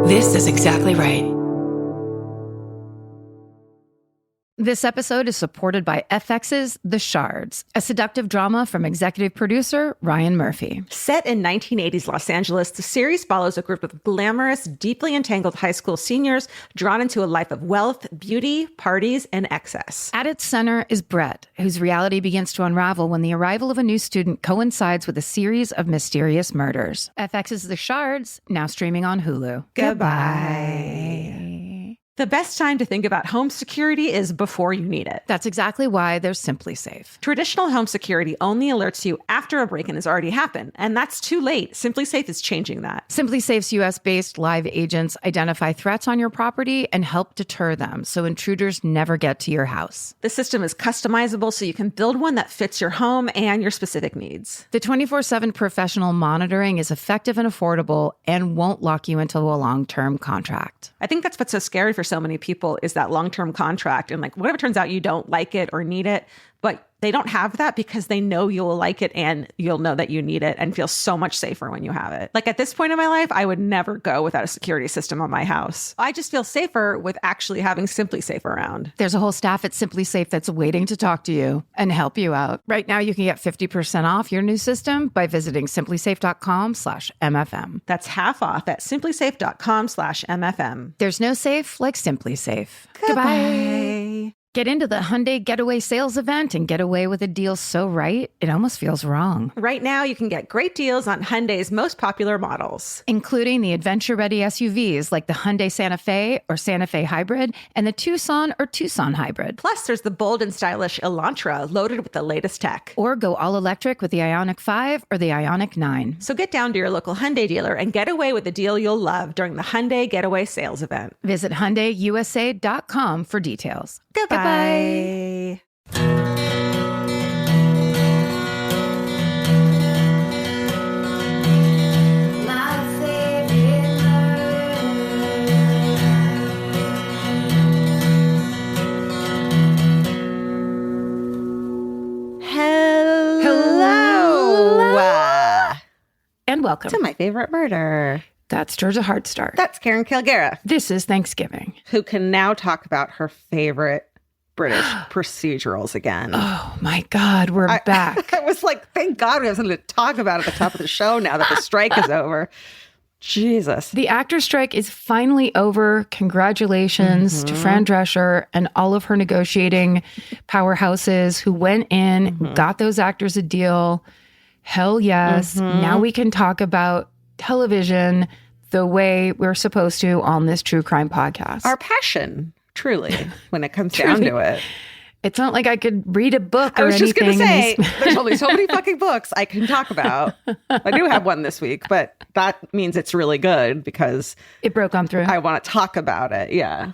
This is exactly right. This episode is supported by FX's The Shards, a seductive drama from executive producer Ryan Murphy. Set in 1980s Los Angeles, the series follows a group of glamorous, deeply entangled high school seniors drawn into a life of wealth, beauty, parties, and excess. At its center is Brett, whose reality begins to unravel when the arrival of a new student coincides with a series of mysterious murders. FX's The Shards, now streaming on Hulu. Goodbye. The best time to think about home security is before you need it. That's exactly why there's Simply Safe. Traditional home security only alerts you after a break-in has already happened, and that's too late. Simply Safe is changing that. Simply Safe's US-based live agents identify threats on your property and help deter them so intruders never get to your house. The system is customizable so you can build one that fits your home and your specific needs. The 24/7 professional monitoring is effective and affordable and won't lock you into a long-term contract. I think that's what's so scary for so many people is that long-term contract. And like, what if it turns out you don't like it or need it, but they don't have that because they know you'll like it and you'll know that you need it and feel so much safer when you have it. Like at this point in my life, I would never go without a security system on my house. I just feel safer with actually having Simply Safe around. There's a whole staff at Simply Safe that's waiting to talk to you and help you out. Right now, you can get 50% off your new system by visiting simplysafe.com/MFM. That's half off at simplysafe.com/MFM. There's no safe like Simply Safe. Goodbye. Get into the Hyundai Getaway Sales Event and get away with a deal so right, it almost feels wrong. Right now, you can get great deals on Hyundai's most popular models, including the adventure-ready SUVs like the Hyundai Santa Fe or Santa Fe Hybrid and the Tucson or Tucson Hybrid. Plus, there's the bold and stylish Elantra loaded with the latest tech. Or go all-electric with the Ioniq 5 or the Ioniq 9. So get down to your local Hyundai dealer and get away with a deal you'll love during the Hyundai Getaway Sales Event. Visit HyundaiUSA.com for details. Goodbye. Hello. And welcome to My Favorite Murder. That's Georgia Hardstark. That's Karen Kilgara. This is Thanksgiving. Who can now talk about her favorite British procedurals again. Oh my God, we're back. I was like, thank God we have something to talk about at the top of the show now that the strike is over. Jesus. The actor strike is finally over. Congratulations to Fran Drescher and all of her negotiating powerhouses who went in, got those actors a deal. Hell yes. Now we can talk about television the way we're supposed to on this true crime podcast. Our passion. Truly, when it comes down to it. It's not like I could read a book or anything. I was just going to say, there's only so many fucking books I can talk about. I do have one this week, but that means it's really good because it broke on through. I want to talk about it. Yeah.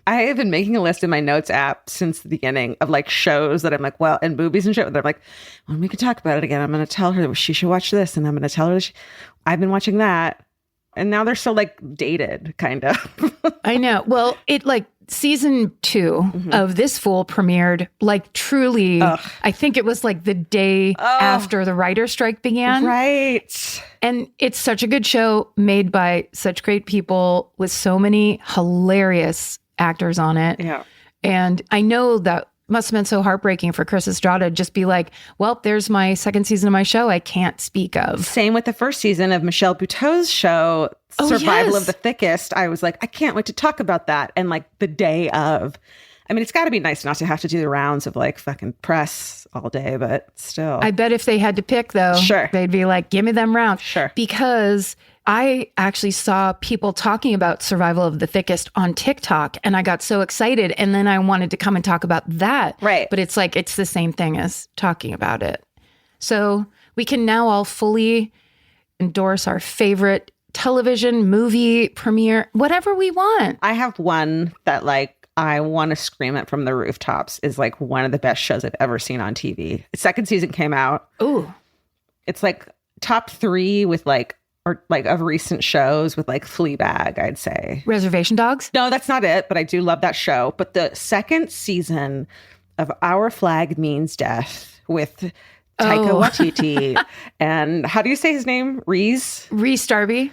I have been making a list in my notes app since the beginning of like shows that I'm like, well, and movies and shit. They're like, when we can talk about it again, I'm going to tell her that she should watch this. And I'm going to tell her I've been watching that. And now they're so like dated, kind of. I know. Well, it like season 2 of This Fool premiered like truly, I think it was like the day after the writer's strike began. Right. And it's such a good show made by such great people with so many hilarious actors on it. Yeah. And I know that must have been so heartbreaking for Chris Estrada just be like, well, there's my second season of my show I can't speak of. Same with the first season of Michelle Buteau's show, Survival of the Thickest. I was like, I can't wait to talk about that. And like the day of, I mean, it's got to be nice not to have to do the rounds of like fucking press all day, but still. I bet if they had to pick though, they'd be like, give me them rounds. Sure. Because I actually saw people talking about Survival of the Thickest on TikTok and I got so excited. And then I wanted to come and talk about that. Right. But it's like, it's the same thing as talking about it. So we can now all fully endorse our favorite television, movie, premiere, whatever we want. I have one that like, I want to scream it from the rooftops is like one of the best shows I've ever seen on TV. The second season came out. Ooh. It's like top 3 with like, or like of recent shows with like Fleabag, I'd say. Reservation Dogs? No, that's not it, but I do love that show. But the second season of Our Flag Means Death with Taika Waititi. And how do you say his name? Rhys Darby.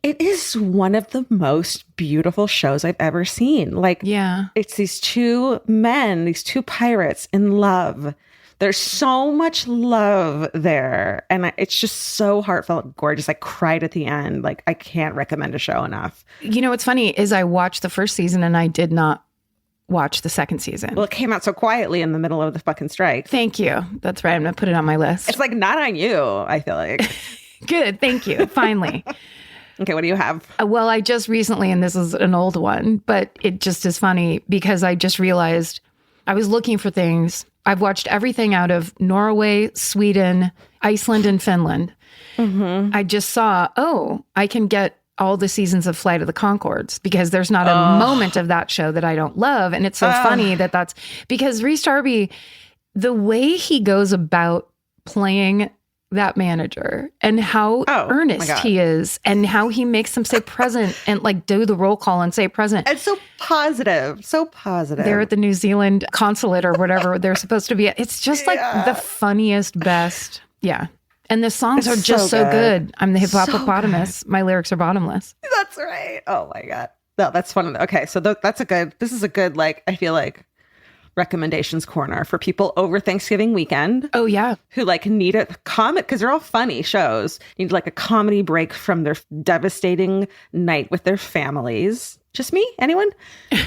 It is one of the most beautiful shows I've ever seen. Like, yeah, it's these two men, these two pirates in love. There's so much love there. And it's just so heartfelt, gorgeous. I cried at the end. Like, I can't recommend a show enough. You know, what's funny is I watched the first season and I did not watch the second season. Well, it came out so quietly in the middle of the fucking strike. Thank you. That's right. I'm going to put it on my list. It's like not on you, I feel like. Good. Thank you. Finally. Okay, what do you have? Well, I just recently, and this is an old one, but it just is funny because I just realized I was looking for things. I've watched everything out of Norway, Sweden, Iceland, and Finland. Mm-hmm. I just saw, I can get all the seasons of Flight of the Conchords because there's not a moment of that show that I don't love. And it's so funny that's because Rhys Darby, the way he goes about playing that manager and how earnest he is and how he makes them say present and like do the roll call and say present. It's so positive. So positive. They're at the New Zealand consulate or whatever they're supposed to be at. It's just like the funniest, best. Yeah. And the songs are just so good. I'm the hippopotamus. So my lyrics are bottomless. That's right. Oh my God. No, that's fun. Okay. So this is a good, like, I feel like recommendations corner for people over Thanksgiving weekend. Oh yeah. Who like need a comedy, because they're all funny shows, need like a comedy break from their devastating night with their families. Just me? Anyone? I'm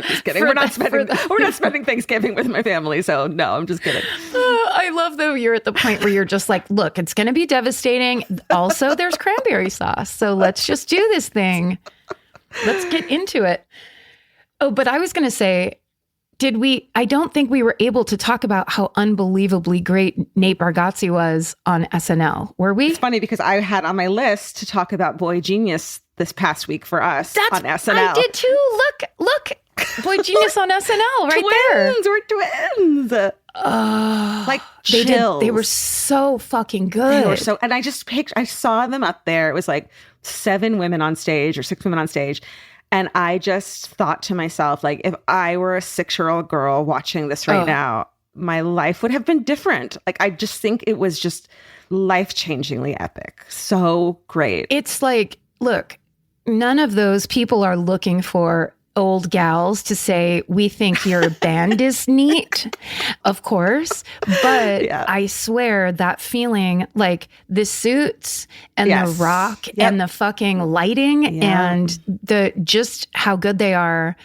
just kidding. We're not spending Thanksgiving with my family, so no, I'm just kidding. I love though you're at the point where you're just like, look, it's going to be devastating. Also, there's cranberry sauce, so let's just do this thing. Let's get into it. Oh, but I was going to say, I don't think we were able to talk about how unbelievably great Nate Bargatze was on SNL, were we? It's funny because I had on my list to talk about Boy Genius this past week for us on SNL. I did too. Look. Boy Genius on SNL right there. We're twins. Like chills. They were so fucking good. They were so, and I saw them up there. It was like 7 women on stage or 6 women on stage. And I just thought to myself, like, if I were a 6-year-old girl watching this right now, my life would have been different. Like, I just think it was just life-changingly epic. So great. It's like, look, none of those people are looking for old gals to say, we think your band is neat, of course. But I swear that feeling, like the suits and the rock and the fucking lighting and the just how good they are.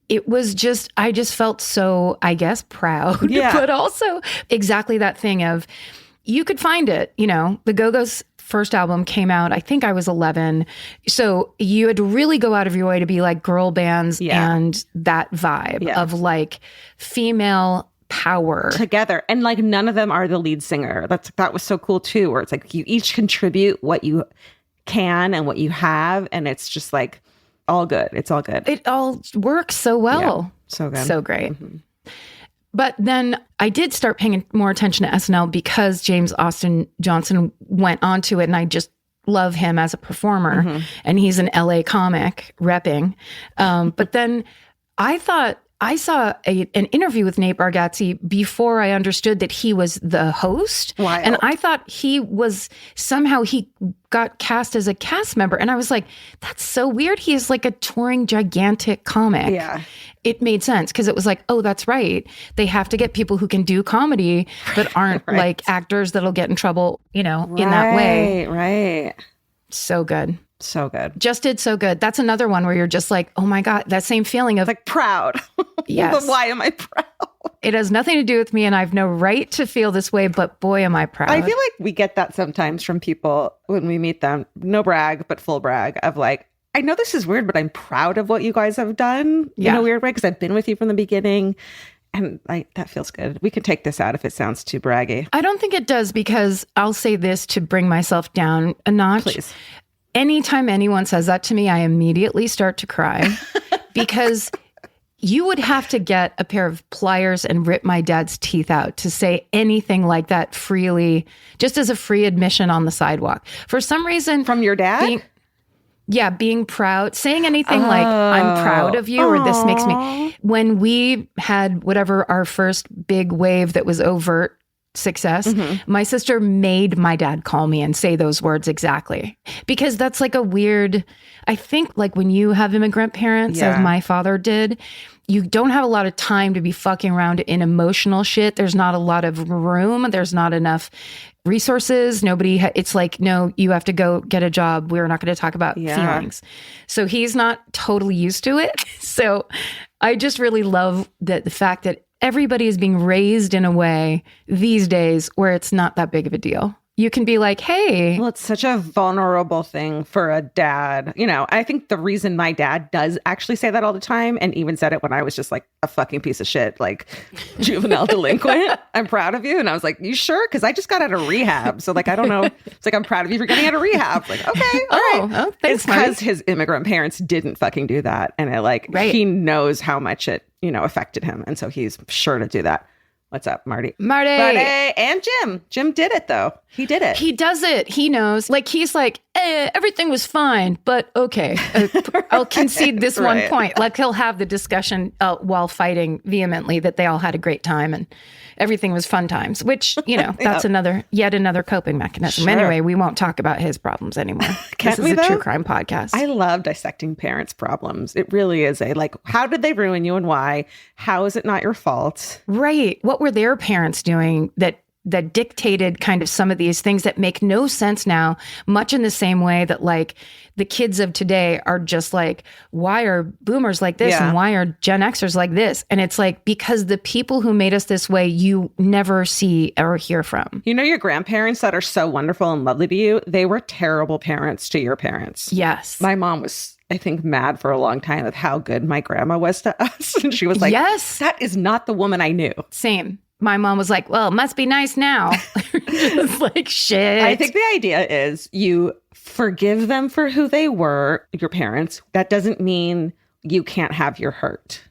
It was just, I just felt so, I guess, proud, but also exactly that thing of, you could find it, you know, the Go-Go's first album came out, I think I was 11. So you had to really go out of your way to be like girl bands and that vibe of like female power together. And like none of them are the lead singer. That was so cool too, where it's like you each contribute what you can and what you have. And it's just like all good. It's all good. It all works so well. Yeah, so good. So great. Mm-hmm. But then I did start paying more attention to SNL because James Austin Johnson went onto it, and I just love him as a performer. Mm-hmm. And he's an LA comic repping. But then I thought I saw an interview with Nate Bargatze before I understood that he was the host. Wild. And I thought he got cast as a cast member. And I was like, that's so weird. He is like a touring gigantic comic. Yeah. It made sense because it was like, oh, that's right. They have to get people who can do comedy, but aren't like actors that'll get in trouble, you know, in that way. Right. So good. So good. Just did so good. That's another one where you're just like, oh my God, that same feeling of like proud. Yes. But why am I proud? It has nothing to do with me and I have no right to feel this way, but boy, am I proud. I feel like we get that sometimes from people when we meet them. No brag, but full brag of like, I know this is weird, but I'm proud of what you guys have done in a weird way because I've been with you from the beginning. And that feels good. We can take this out if it sounds too braggy. I don't think it does because I'll say this to bring myself down a notch. Please. Anytime anyone says that to me, I immediately start to cry because you would have to get a pair of pliers and rip my dad's teeth out to say anything like that freely, just as a free admission on the sidewalk. For some reason... From your dad? Being proud, saying anything like, I'm proud of you, or this makes me... When we had whatever our first big wave that was overt success. My sister made my dad call me and say those words exactly, because that's like a weird, I think like when you have immigrant parents, as my father did, you don't have a lot of time to be fucking around in emotional shit. There's not a lot of room. There's not enough resources. It's like, no, you have to go get a job. We're not going to talk about feelings. So he's not totally used to it. So I just really love that the fact that everybody is being raised in a way these days where it's not that big of a deal. You can be like, hey. Well, it's such a vulnerable thing for a dad. You know, I think the reason my dad does actually say that all the time, and even said it when I was just like a fucking piece of shit, like juvenile delinquent, I'm proud of you. And I was like, you sure? Because I just got out of rehab. So like, I don't know. It's like, I'm proud of you for getting out of rehab. Like, okay, all right. Oh, thanks, it's because his immigrant parents didn't fucking do that. And he knows how much it, affected him. And so he's sure to do that. What's up, Marty? Marty. And Jim. Jim did it, though. He did it. He does it. He knows. Like, he's like, everything was fine, but okay. I'll concede this one point. Like, he'll have the discussion while fighting vehemently that they all had a great time and everything was fun times, which, that's yet another coping mechanism. Sure. Anyway, we won't talk about his problems anymore. This is a true crime podcast. I love dissecting parents' problems. It really is how did they ruin you and why? How is it not your fault? Right. What were their parents doing that dictated kind of some of these things that make no sense now, much in the same way that like the kids of today are just like, why are boomers like this and why are Gen Xers like this? And it's like, because the people who made us this way, you never see or hear from. Your grandparents that are so wonderful and lovely to you, they were terrible parents to your parents. Yes. My mom was, I think, mad for a long time with how good my grandma was to us. And she was like, yes, that is not the woman I knew. Same. My mom was like, well, it must be nice now. Just like, shit. I think the idea is you forgive them for who they were, your parents. That doesn't mean you can't have your hurt.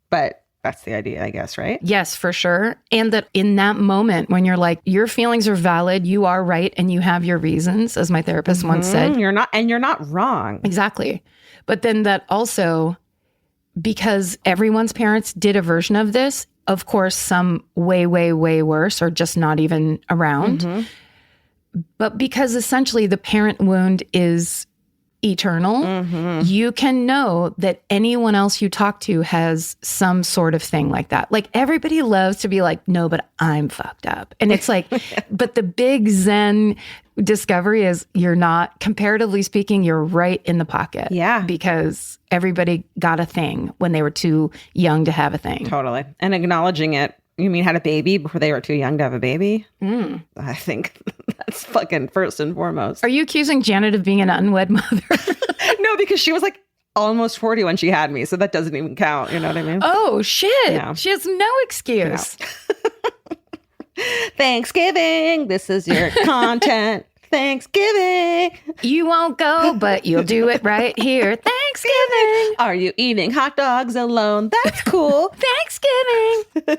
But that's the idea, I guess, right? Yes, for sure. And that in that moment when you're like, your feelings are valid, you are right, and you have your reasons, as my therapist once said. You're not wrong. Exactly. But then that also, because everyone's parents did a version of this, of course, some way, way, way worse or just not even around. But because essentially the parent wound is eternal, you can know that anyone else you talk to has some sort of thing like that. Like everybody loves to be like, no, but I'm fucked up. And it's like, but the big Zen discovery is you're not, comparatively speaking, you're right in the pocket. Yeah. Because everybody got a thing when they were too young to have a thing. Totally. And acknowledging it. You mean had a baby before they were too young to have a baby? I think that's fucking first and foremost. Are you accusing Janet of being an unwed mother? No, because she was like almost 40 when she had me. So that doesn't even count. You know what I mean? Oh, shit. Yeah. She has no excuse. No. Thanksgiving. This is your content. Thanksgiving. You won't go, but you'll do it right here. Thanksgiving. Are you eating hot dogs alone? That's cool. Thanksgiving.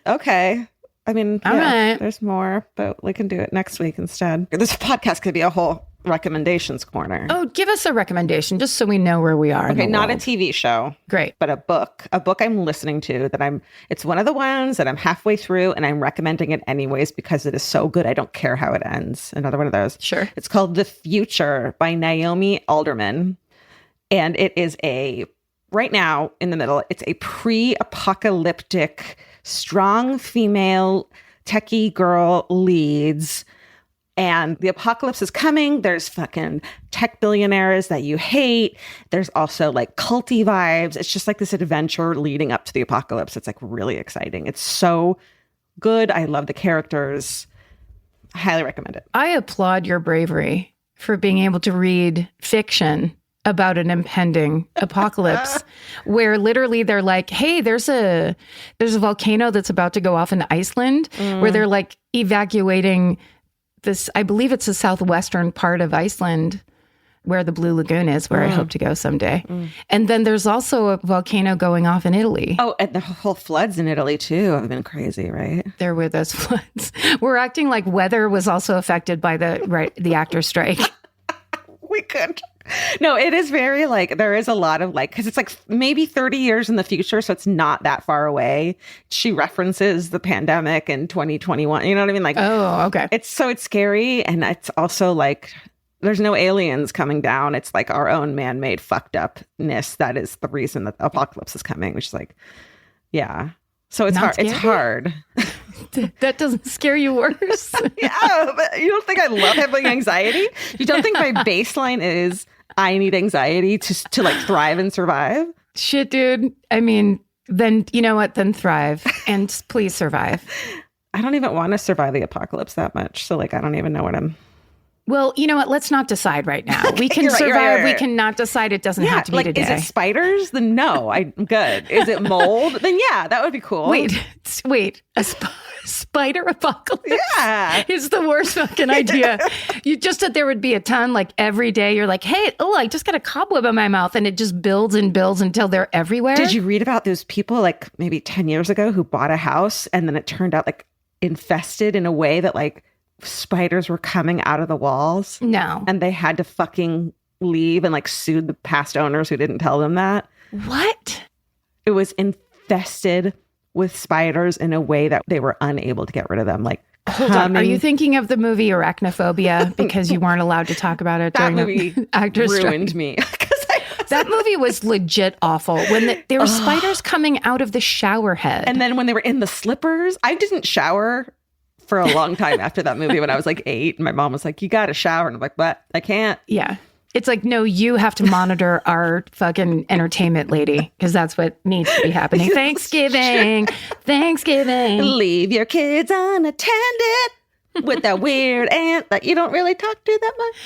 Okay. I mean, all right. There's more, but we can do it next week instead. This podcast could be a whole recommendations corner. Oh, give us a recommendation just so we know where we are. Okay, in the not world. a TV show. Great. But a book I'm listening to it's one of the ones that I'm halfway through and I'm recommending it anyways because it is so good. I don't care how it ends. Another one of those. Sure. It's called The Future by Naomi Alderman. And it is right now in the middle, it's a pre-apocalyptic, strong female techie girl leads. And the apocalypse is coming. There's fucking tech billionaires that you hate. There's also like culty vibes. It's just like this adventure leading up to the apocalypse. It's like really exciting. It's so good. I love the characters. I highly recommend it. I applaud your bravery for being able to read fiction about an impending apocalypse where literally they're like, hey, there's a volcano that's about to go off in Iceland where they're like evacuating this, I believe it's the southwestern part of Iceland where the Blue Lagoon is, where I hope to go someday. And then there's also a volcano going off in Italy. Oh, and the whole floods in Italy too have been crazy, right? There were those floods. We're acting like weather was also affected by the actor strike. We could. No, it is very like, there is a lot of like, because it's like maybe 30 years in the future, so it's not that far away. She references the pandemic in 2021. You know what I mean? Like, Oh, okay. it's scary. And it's also like, there's no aliens coming down. It's like our own man-made fucked upness that is the reason that the apocalypse is coming, which is like, yeah. So it's Not hard. It's hard. That doesn't scare you worse. Yeah, but you don't think I love having anxiety? You don't think my baseline is I need anxiety to like thrive and survive? Shit, dude. I mean, then you know what? Then thrive and please survive. I don't even want to survive the apocalypse that much. So like, I don't even know what I'm. Well, you know what? Let's not decide right now. We can You're right, survive. you're right. We cannot decide. It doesn't have to be like, today. is it spiders? Then no, I'm good. Is it mold? Then yeah, that would be cool. Wait. A spider apocalypse Yeah. is the worst fucking idea. You just said there would be a ton, like every day. You're like, hey, I just got a cobweb in my mouth, and it just builds and builds until they're everywhere. Did you read about those people like maybe 10 years ago who bought a house and then it turned out like infested in a way that like spiders were coming out of the walls? No. And they had to fucking leave and like sued the past owners who didn't tell them that. What? It was infested with spiders in a way that they were unable to get rid of them. Like, Hold on. Are you thinking of the movie Arachnophobia because you weren't allowed to talk about it that during movie the actors' ruined strike? me. That movie was legit awful. When there were spiders coming out of the shower head. And then when they were in the slippers, I didn't shower for a long time after that movie when I was like 8. And my mom was like, you got to shower. And I'm like, what? I can't. Yeah. It's like, no, you have to monitor our fucking entertainment lady because that's what needs to be happening. Thanksgiving. Leave your kids unattended with that weird aunt that you don't really talk to that much.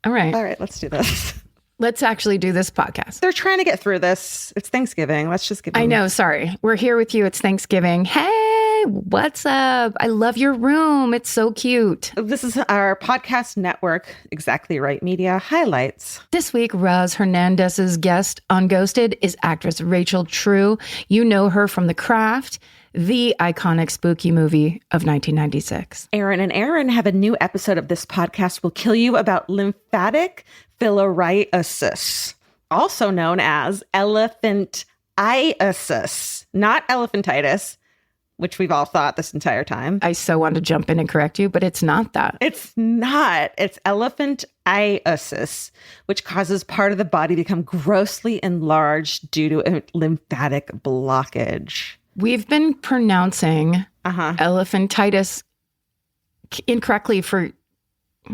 All right. All right, let's do this. Let's actually do this podcast. They're trying to get through this. It's Thanksgiving. Let's just give them. I know. Sorry. We're here with you. It's Thanksgiving. Hey, what's up? I love your room. It's so cute. This is our podcast network, Exactly Right Media Highlights. This week, Roz Hernandez's guest on Ghosted is actress Rachel True. You know her from The Craft, the iconic spooky movie of 1996. Aaron and Aaron have a new episode of This Podcast Will Kill You about lymphatic filariasis, also known as elephantiasis, not elephantitis, which we've all thought this entire time. I so want to jump in and correct you, but it's not that. It's not. It's elephantiasis, which causes part of the body to become grossly enlarged due to a lymphatic blockage. We've been pronouncing elephantitis incorrectly for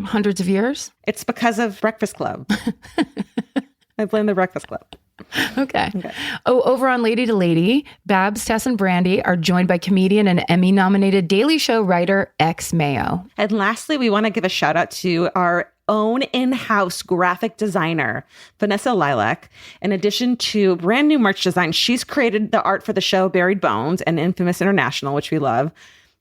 hundreds of years. It's because of Breakfast Club. I blame the Breakfast Club. Okay. Oh, over on Lady to Lady, Babs, Tess, and Brandy are joined by comedian and Emmy-nominated Daily Show writer X Mayo. And lastly, we want to give a shout out to our own in-house graphic designer, Vanessa Lilac. In addition to brand new merch design, she's created the art for the show Buried Bones and Infamous International, which we love.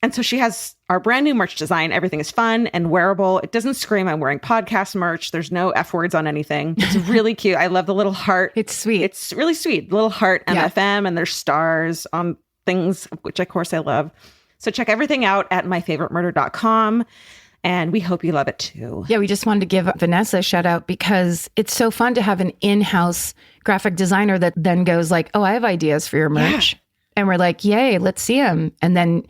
And so she has our brand new merch design. Everything is fun and wearable. It doesn't scream, I'm wearing podcast merch. There's no F words on anything. It's really cute. I love the little heart. It's sweet. It's really sweet. Little heart MFM, and there's stars on things, which of course I love. So check everything out at myfavoritemurder.com. And we hope you love it too. Yeah, we just wanted to give Vanessa a shout out because it's so fun to have an in-house graphic designer that then goes like, oh, I have ideas for your merch. Yeah. And we're like, yay, let's see them. And then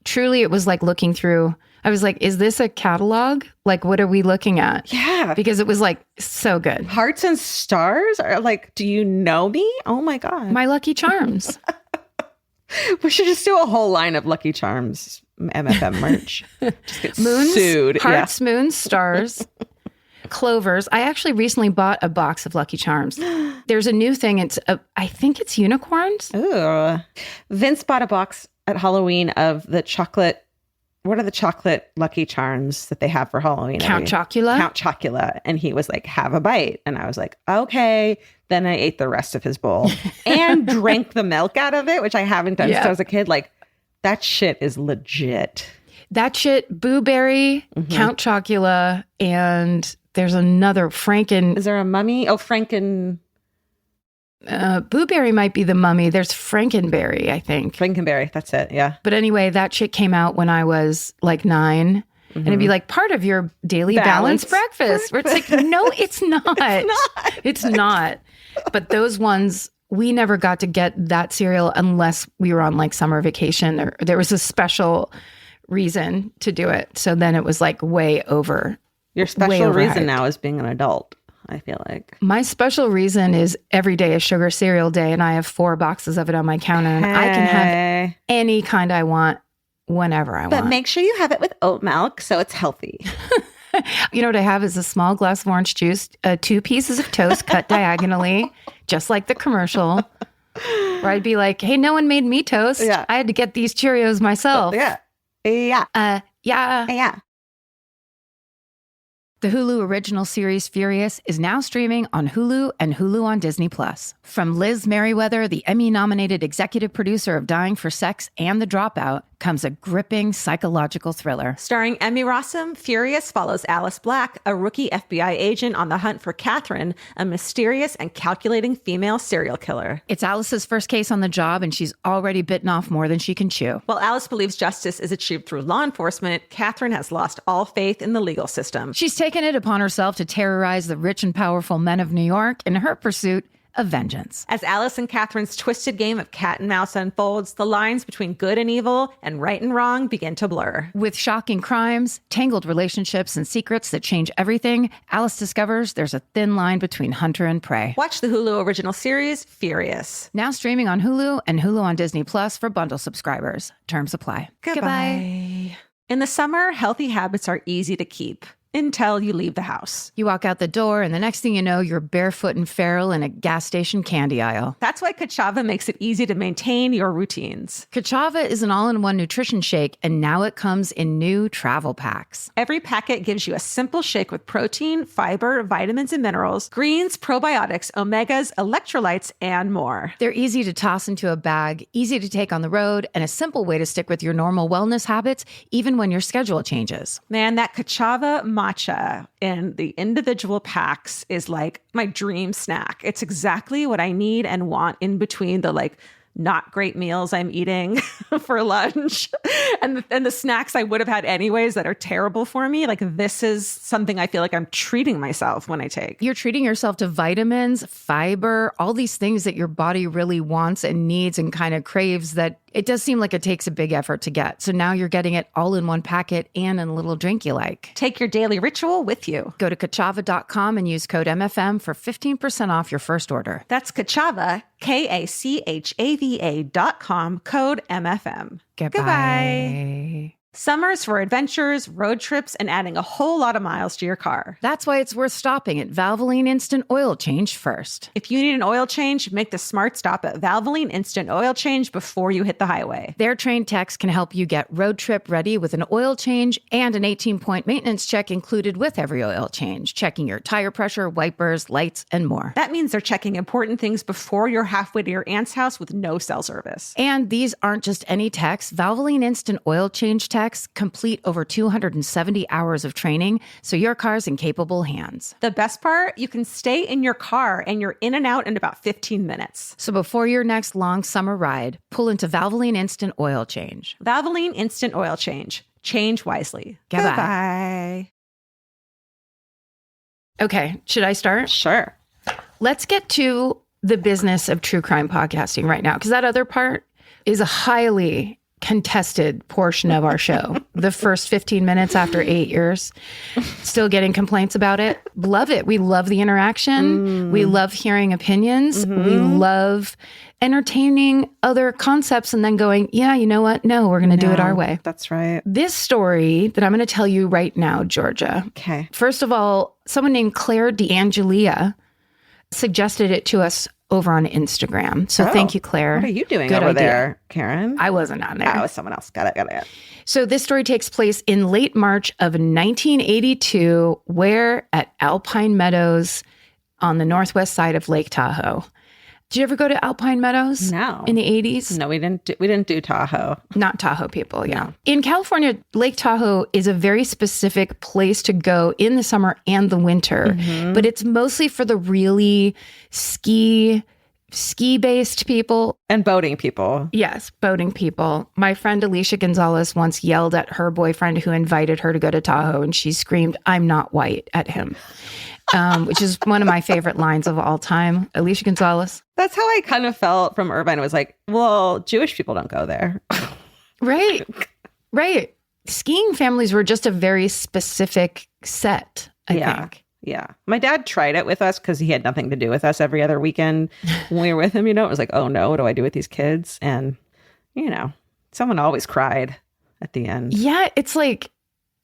truly it was like looking through, I was like, is this a catalog? Like, what are we looking at? Yeah. Because it was like so good. Hearts and stars are like, do you know me? Oh my God. My Lucky Charms. We should just do a whole line of Lucky Charms MFM merch. Just get moons, sued. Hearts, moons, stars, clovers. I actually recently bought a box of Lucky Charms. There's a new thing. I think it's unicorns. Ooh. Vince bought a box at Halloween of the chocolate. What are the chocolate Lucky Charms that they have for Halloween? Count Chocula. Count Chocula. And he was like, have a bite. And I was like, okay. Then I ate the rest of his bowl and drank the milk out of it, which I haven't done since I was a kid. Like, that shit is legit. That shit, Boo Berry, Count Chocula, and there's another Franken. Is there a mummy? Oh, Franken. Boo Berry might be the mummy. There's Frankenberry, I think. Frankenberry. That's it. Yeah. But anyway, that shit came out when I was like 9. And it'd be like part of your daily balanced breakfast. Where it's like, no, it's not. It's not. But those ones, we never got to get that cereal unless we were on like summer vacation. There was a special reason to do it. So then it was like way over. Your special reason now is being an adult, I feel like. My special reason is every day is sugar cereal day, and I have 4 boxes of it on my counter, and I can have any kind I want whenever I want. But make sure you have it with oat milk so it's healthy. You know what I have is a small glass of orange juice, 2 pieces of toast cut diagonally, just like the commercial, where I'd be like, hey, no one made me toast. Yeah. I had to get these Cheerios myself. Yeah. Yeah. The Hulu original series Furious is now streaming on Hulu and Hulu on Disney+. From Liz Merriweather, the Emmy-nominated executive producer of Dying for Sex and The Dropout, comes a gripping psychological thriller. Starring Emmy Rossum, Furious follows Alice Black, a rookie FBI agent on the hunt for Catherine, a mysterious and calculating female serial killer. It's Alice's first case on the job, and she's already bitten off more than she can chew. While Alice believes justice is achieved through law enforcement, Catherine has lost all faith in the legal system. She's taken it upon herself to terrorize the rich and powerful men of New York in her pursuit of vengeance. As Alice and Catherine's twisted game of cat and mouse unfolds, the lines between good and evil and right and wrong begin to blur. With shocking crimes, tangled relationships, and secrets that change everything, Alice discovers there's a thin line between hunter and prey. Watch the Hulu original series, Furious. Now streaming on Hulu and Hulu on Disney Plus for bundle subscribers. Terms apply. Goodbye. In the summer, healthy habits are easy to keep. Until you leave the house. You walk out the door, and the next thing you know, you're barefoot and feral in a gas station candy aisle. That's why Kachava makes it easy to maintain your routines. Kachava is an all-in-one nutrition shake, and now it comes in new travel packs. Every packet gives you a simple shake with protein, fiber, vitamins and minerals, greens, probiotics, omegas, electrolytes, and more. They're easy to toss into a bag, easy to take on the road, and a simple way to stick with your normal wellness habits, even when your schedule changes. Man, that Kachava matcha in the individual packs is like my dream snack. It's exactly what I need and want in between the like not great meals I'm eating for lunch and the snacks I would have had anyways that are terrible for me. Like this is something I feel like I'm treating myself when I take. You're treating yourself to vitamins, fiber, all these things that your body really wants and needs and kind of craves that it does seem like it takes a big effort to get. So now you're getting it all in one packet and in a little drink you like. Take your daily ritual with you. Go to Kachava.com and use code MFM for 15% off your first order. That's Kachava, KACHAVA.com, code MFM. Goodbye. Summers for adventures, road trips, and adding a whole lot of miles to your car. That's why it's worth stopping at Valvoline Instant Oil Change first. If you need an oil change, make the smart stop at Valvoline Instant Oil Change before you hit the highway. Their trained techs can help you get road trip ready with an oil change and an 18-point maintenance check included with every oil change, checking your tire pressure, wipers, lights, and more. That means they're checking important things before you're halfway to your aunt's house with no cell service. And these aren't just any techs. Valvoline Instant Oil Change techs complete over 270 hours of training, so your car's in capable hands. The best part, you can stay in your car and you're in and out in about 15 minutes. So before your next long summer ride, pull into Valvoline Instant Oil Change. Valvoline Instant Oil Change. Change wisely. Goodbye. Okay, should I start? Sure. Let's get to the business of true crime podcasting right now, because that other part is a highly contested portion of our show. The first 15 minutes after 8 years, still getting complaints about it. Love it. We love the interaction. We love hearing opinions. We love entertaining other concepts and then going, yeah, you know what? No, we're going to do it our way. That's right. This story that I'm going to tell you right now, Georgia. Okay. First of all, someone named Claire D'Angelia suggested it to us over on Instagram. So thank you, Claire. What are you doing Good over idea. there, Karen? I wasn't on there. Oh, it was someone else. Got it. So this story takes place in late March of 1982, where at Alpine Meadows on the northwest side of Lake Tahoe. Did you ever go to Alpine Meadows? No. In the 80s? No, we didn't do Tahoe. Not Tahoe people, yeah. No. In California, Lake Tahoe is a very specific place to go in the summer and the winter, but it's mostly for the really ski ski-based people. And boating people. Yes, boating people. My friend Alicia Gonzalez once yelled at her boyfriend who invited her to go to Tahoe, and she screamed, "I'm not white," at him, which is one of my favorite lines of all time. Alicia Gonzalez. That's how I kind of felt from Irvine. It was like, well, Jewish people don't go there. Right. Right. Skiing families were just a very specific set, I think. Yeah. My dad tried it with us because he had nothing to do with us every other weekend when we were with him. It was like, oh no, what do I do with these kids? And, someone always cried at the end. Yeah. It's like,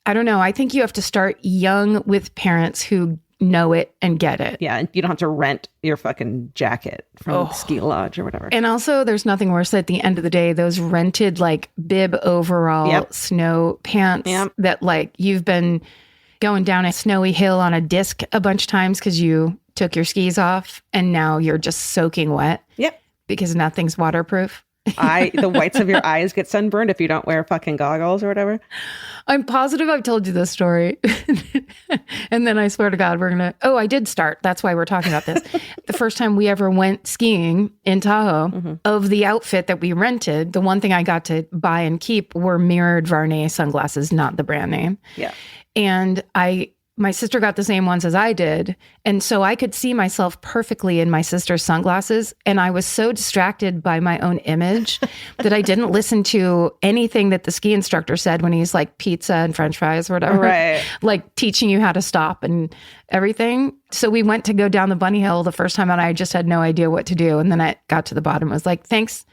I don't know. I think you have to start young with parents who know it and get it. Yeah. And you don't have to rent your fucking jacket from ski lodge or whatever. And also there's nothing worse at the end of the day, those rented like bib overall snow pants that like you've been going down a snowy hill on a disc a bunch of times because you took your skis off and now you're just soaking wet. Yep. Because nothing's waterproof. The whites of your eyes get sunburned if you don't wear fucking goggles or whatever. I'm positive I've told you this story. And then I swear to God, I did start. That's why we're talking about this. The first time we ever went skiing in Tahoe, of the outfit that we rented, the one thing I got to buy and keep were mirrored Varney sunglasses, not the brand name. Yeah. And my sister got the same ones as I did. And so I could see myself perfectly in my sister's sunglasses. And I was so distracted by my own image that I didn't listen to anything that the ski instructor said when he's like pizza and French fries or whatever, right? Like teaching you how to stop and everything. So we went to go down the bunny hill the first time and I just had no idea what to do. And then I got to the bottom. I was like, thanks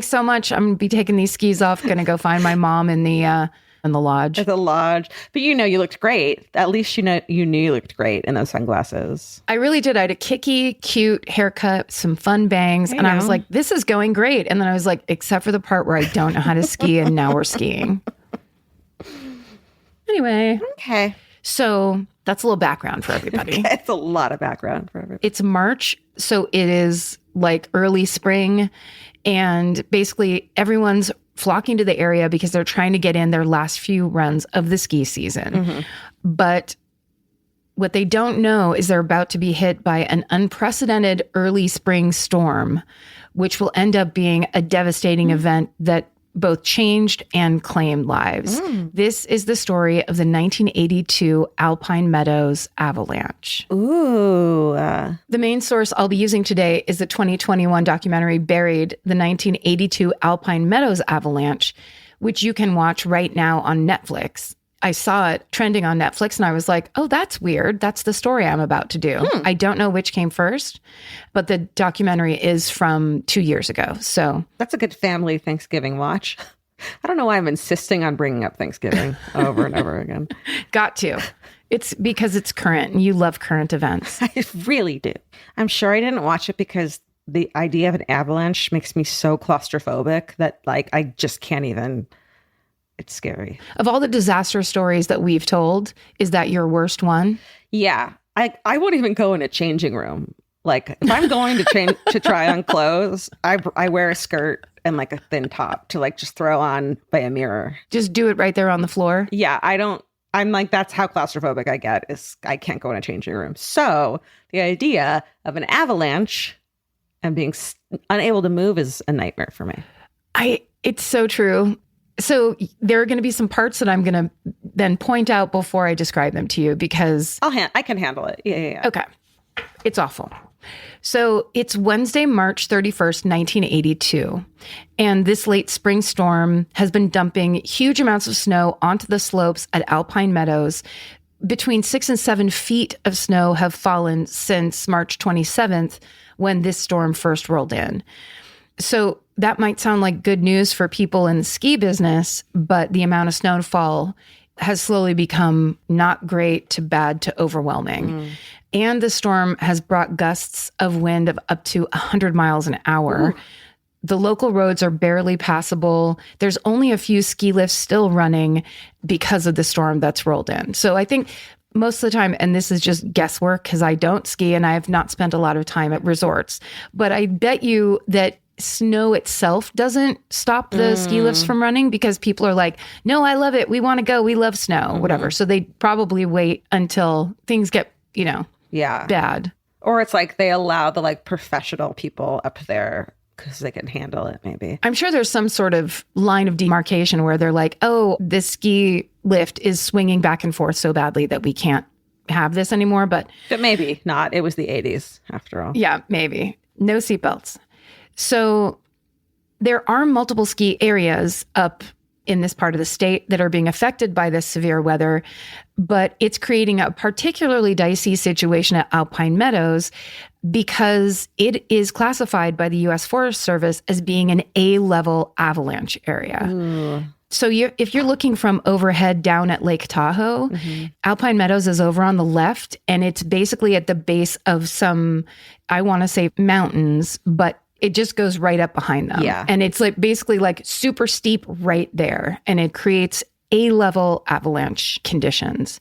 so much. I'm going to be taking these skis off. Going to go find my mom in the lodge. At the lodge. But you looked great. At least you knew you looked great in those sunglasses. I really did. I had a kicky, cute haircut, some fun bangs. I was like, this is going great. And then I was like, except for the part where I don't know how to ski and now we're skiing. Anyway. Okay. So that's a little background for everybody. It's a lot of background for everybody. It's March. So it is like early spring. And basically everyone's flocking to the area because they're trying to get in their last few runs of the ski season. But what they don't know is they're about to be hit by an unprecedented early spring storm, which will end up being a devastating event that both changed and claimed lives. This is the story of the 1982 Alpine Meadows Avalanche. Ooh. The main source I'll be using today is the 2021 documentary Buried, the 1982 Alpine Meadows Avalanche, which you can watch right now on Netflix. I saw it trending on Netflix and I was like, oh, that's weird. That's the story I'm about to do. I don't know which came first, but the documentary is from 2 years ago. So that's a good family Thanksgiving watch. I don't know why I'm insisting on bringing up Thanksgiving over and over again. Got to. It's because it's current and you love current events. I really do. I'm sure I didn't watch it because the idea of an avalanche makes me so claustrophobic that like I just can't even. It's scary. Of all the disaster stories that we've told, is that your worst one? Yeah. I won't even go in a changing room. Like if I'm going to try on clothes, I wear a skirt and like a thin top to like just throw on by a mirror. Just do it right there on the floor? Yeah. I'm like, that's how claustrophobic I get is I can't go in a changing room. So the idea of an avalanche and being unable to move is a nightmare for me. It's so true. So there are going to be some parts that I'm going to then point out before I describe them to you because I can handle it. Yeah. Okay. It's awful. So it's Wednesday, March 31st, 1982. And this late spring storm has been dumping huge amounts of snow onto the slopes at Alpine Meadows. Between 6 and 7 feet of snow have fallen since March 27th when this storm first rolled in. So that might sound like good news for people in the ski business, but the amount of snowfall has slowly become not great to bad to overwhelming. And the storm has brought gusts of wind of up to 100 miles an hour. Ooh. The local roads are barely passable. There's only a few ski lifts still running because of the storm that's rolled in. So I think most of the time, and this is just guesswork because I don't ski and I have not spent a lot of time at resorts, but I bet you that snow itself doesn't stop the ski lifts from running because people are like, no, I love it. We want to go. We love snow, whatever. So they probably wait until things get, bad. Or it's like they allow the like professional people up there because they can handle it, maybe. I'm sure there's some sort of line of demarcation where they're like, oh, this ski lift is swinging back and forth so badly that we can't have this anymore. But maybe not. It was the 80s after all. Yeah, maybe. No seatbelts. So there are multiple ski areas up in this part of the state that are being affected by this severe weather, but it's creating a particularly dicey situation at Alpine Meadows because it is classified by the U.S. Forest Service as being an A-level avalanche area. Ooh. So if you're looking from overhead down at Lake Tahoe, Alpine Meadows is over on the left, and it's basically at the base of some, I want to say mountains, but it just goes right up behind them. Yeah. And it's like basically like super steep right there. And it creates A-level avalanche conditions.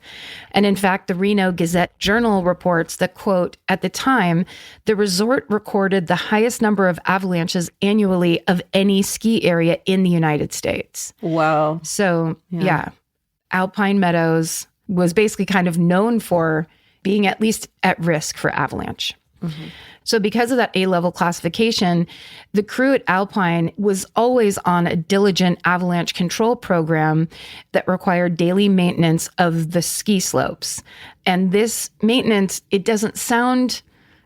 And in fact, the Reno Gazette-Journal reports that, quote, at the time, the resort recorded the highest number of avalanches annually of any ski area in the United States. Wow. So, yeah, Alpine Meadows was basically kind of known for being at least at risk for avalanche. So because of that A-level classification, the crew at Alpine was always on a diligent avalanche control program that required daily maintenance of the ski slopes. And this maintenance, it doesn't sound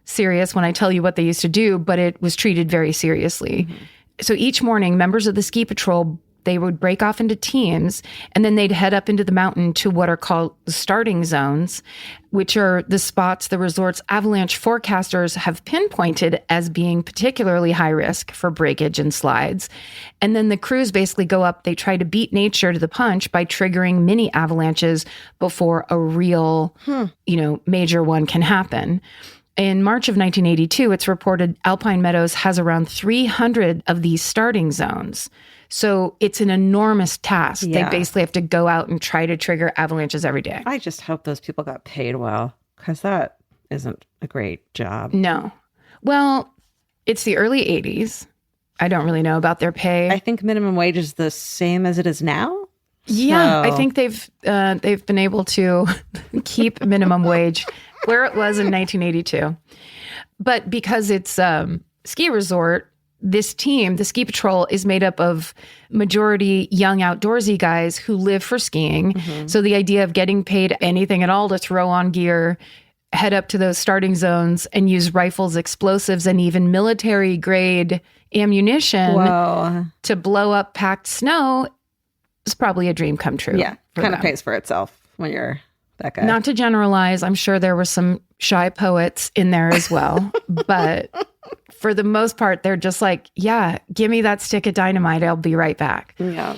serious when I tell you what they used to do, but it was treated very seriously. So each morning, members of the ski patrol, they would break off into teams, and then they'd head up into the mountain to what are called the starting zones, which are the spots the resort's avalanche forecasters have pinpointed as being particularly high risk for breakage and slides. And then the crews basically go up, they try to beat nature to the punch by triggering mini avalanches before a real, major one can happen. In March of 1982, it's reported Alpine Meadows has around 300 of these starting zones. So it's an enormous task. Yeah. They basically have to go out and try to trigger avalanches every day. I just hope those people got paid well, because that isn't a great job. No. Well, it's the early 80s. I don't really know about their pay. I think minimum wage is the same as it is now. Yeah, So- I think they've been able to keep minimum wage where it was in 1982. But because it's ski resort, this team, the ski patrol, is made up of majority young outdoorsy guys who live for skiing. So the idea of getting paid anything at all to throw on gear, head up to those starting zones and use rifles, explosives, and even military grade ammunition Whoa. to blow up packed snow is probably a dream come true. Yeah, for kind of them. pays for itself when you're that guy. Not to generalize, I'm sure there were some shy poets in there as well, but for the most part, they're just like, yeah, give me that stick of dynamite. I'll be right back. Yeah.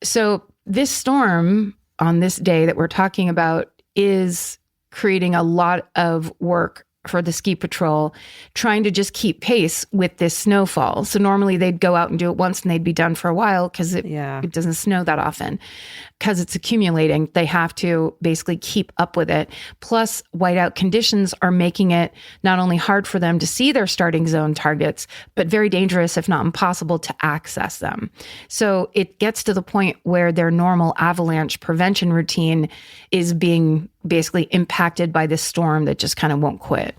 So this storm on this day that we're talking about is creating a lot of work for the ski patrol, trying to just keep pace with this snowfall. So normally they'd go out and do it once and they'd be done for a while because it doesn't snow that often. Because it's accumulating, they have to basically keep up with it. Plus, whiteout conditions are making it not only hard for them to see their starting zone targets, but very dangerous, if not impossible, to access them. So it gets to the point where their normal avalanche prevention routine is being basically impacted by this storm that just kind of won't quit.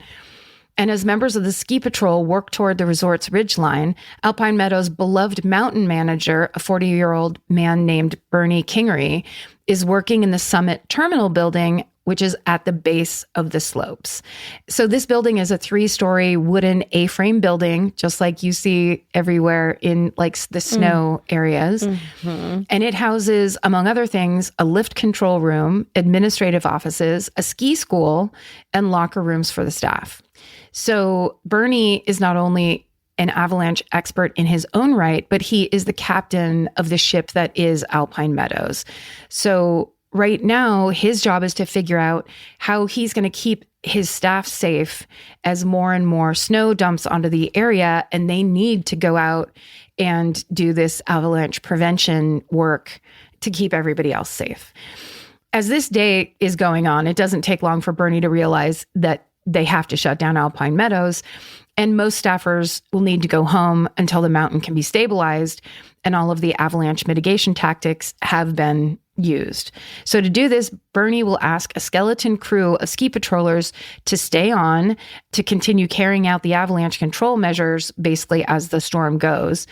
And as members of the ski patrol work toward the resort's ridgeline, Alpine Meadows' beloved mountain manager, a 40-year-old man named Bernie Kingery, is working in the Summit Terminal building, which is at the base of the slopes. So this building is a 3-story wooden A-frame building, just like you see everywhere in like the snow areas. And it houses, among other things, a lift control room, administrative offices, a ski school, and locker rooms for the staff. So Bernie is not only an avalanche expert in his own right, but he is the captain of the ship that is Alpine Meadows. So right now, his job is to figure out how he's going to keep his staff safe as more and more snow dumps onto the area, and they need to go out and do this avalanche prevention work to keep everybody else safe. As this day is going on, it doesn't take long for Bernie to realize that they have to shut down Alpine Meadows, and most staffers will need to go home until the mountain can be stabilized and all of the avalanche mitigation tactics have been used. So to do this, Bernie will ask a skeleton crew of ski patrollers to stay on to continue carrying out the avalanche control measures basically as the storm goes.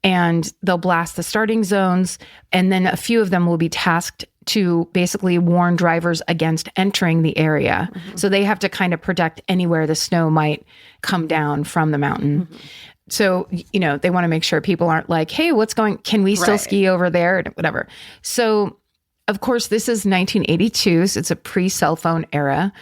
And they'll blast the starting zones, and then a few of them will be tasked to basically warn drivers against entering the area. So they have to kind of protect anywhere the snow might come down from the mountain. So, you know, they want to make sure people aren't like, hey, can we still ski over there? Whatever. So, of course, this is 1982, so it's a pre-cell phone era.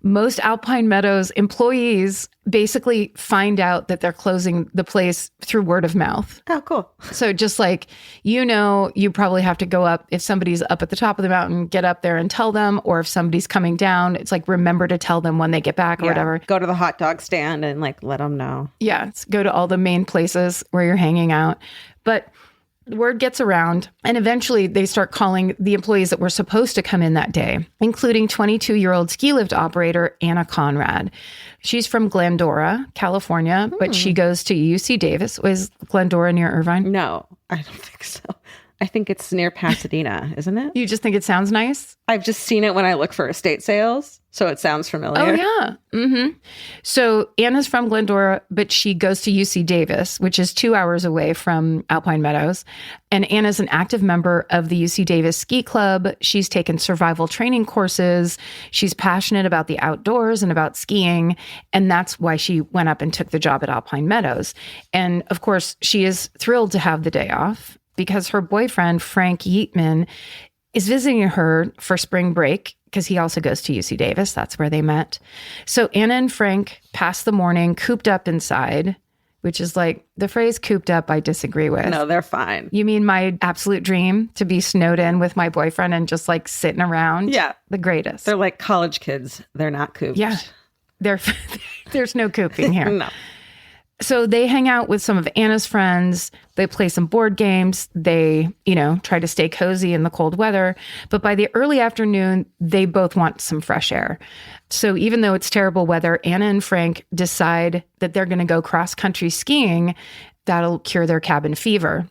Most Alpine Meadows employees basically find out that they're closing the place through word of mouth. Oh, cool. So just like, you know, you probably have to go up. If somebody's up at the top of the mountain, get up there and tell them. Or if somebody's coming down, it's like, remember to tell them when they get back or whatever. Go to the hot dog stand and like let them know. Yeah, go to all the main places where you're hanging out. But word gets around, and eventually they start calling the employees that were supposed to come in that day, including 22-year-old ski lift operator Anna Conrad. She's from Glendora, California, but she goes to UC Davis. Was Glendora near Irvine? No, I don't think so. I think it's near Pasadena, isn't it? You just think it sounds nice? I've just seen it when I look for estate sales, so it sounds familiar. Oh, yeah. Mm-hmm. So Anna's from Glendora, but she goes to UC Davis, which is 2 hours away from Alpine Meadows. And Anna's an active member of the UC Davis Ski Club. She's taken survival training courses. She's passionate about the outdoors and about skiing. And that's why she went up and took the job at Alpine Meadows. And of course, she is thrilled to have the day off, because her boyfriend, Frank Yeatman, is visiting her for spring break because he also goes to UC Davis. That's where they met. So Anna and Frank pass the morning cooped up inside, which is like the phrase cooped up I disagree with. No, they're fine. You mean my absolute dream to be snowed in with my boyfriend and just like sitting around? Yeah. The greatest. They're like college kids. They're not cooped. Yeah. There's no cooping here. No. So they hang out with some of Anna's friends. They play some board games. They, try to stay cozy in the cold weather. But by the early afternoon, they both want some fresh air. So even though it's terrible weather, Anna and Frank decide that they're going to go cross-country skiing. That'll cure their cabin fever.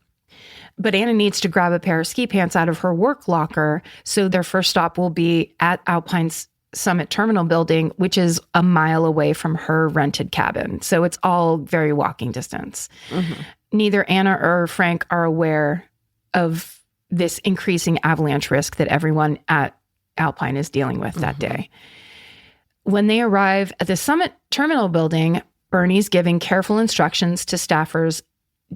But Anna needs to grab a pair of ski pants out of her work locker. So their first stop will be at Alpine's Summit Terminal building, which is a mile away from her rented cabin. So it's all very walking distance. Mm-hmm. Neither Anna or Frank are aware of this increasing avalanche risk that everyone at Alpine is dealing with that day. When they arrive at the Summit Terminal building, Bernie's giving careful instructions to staffers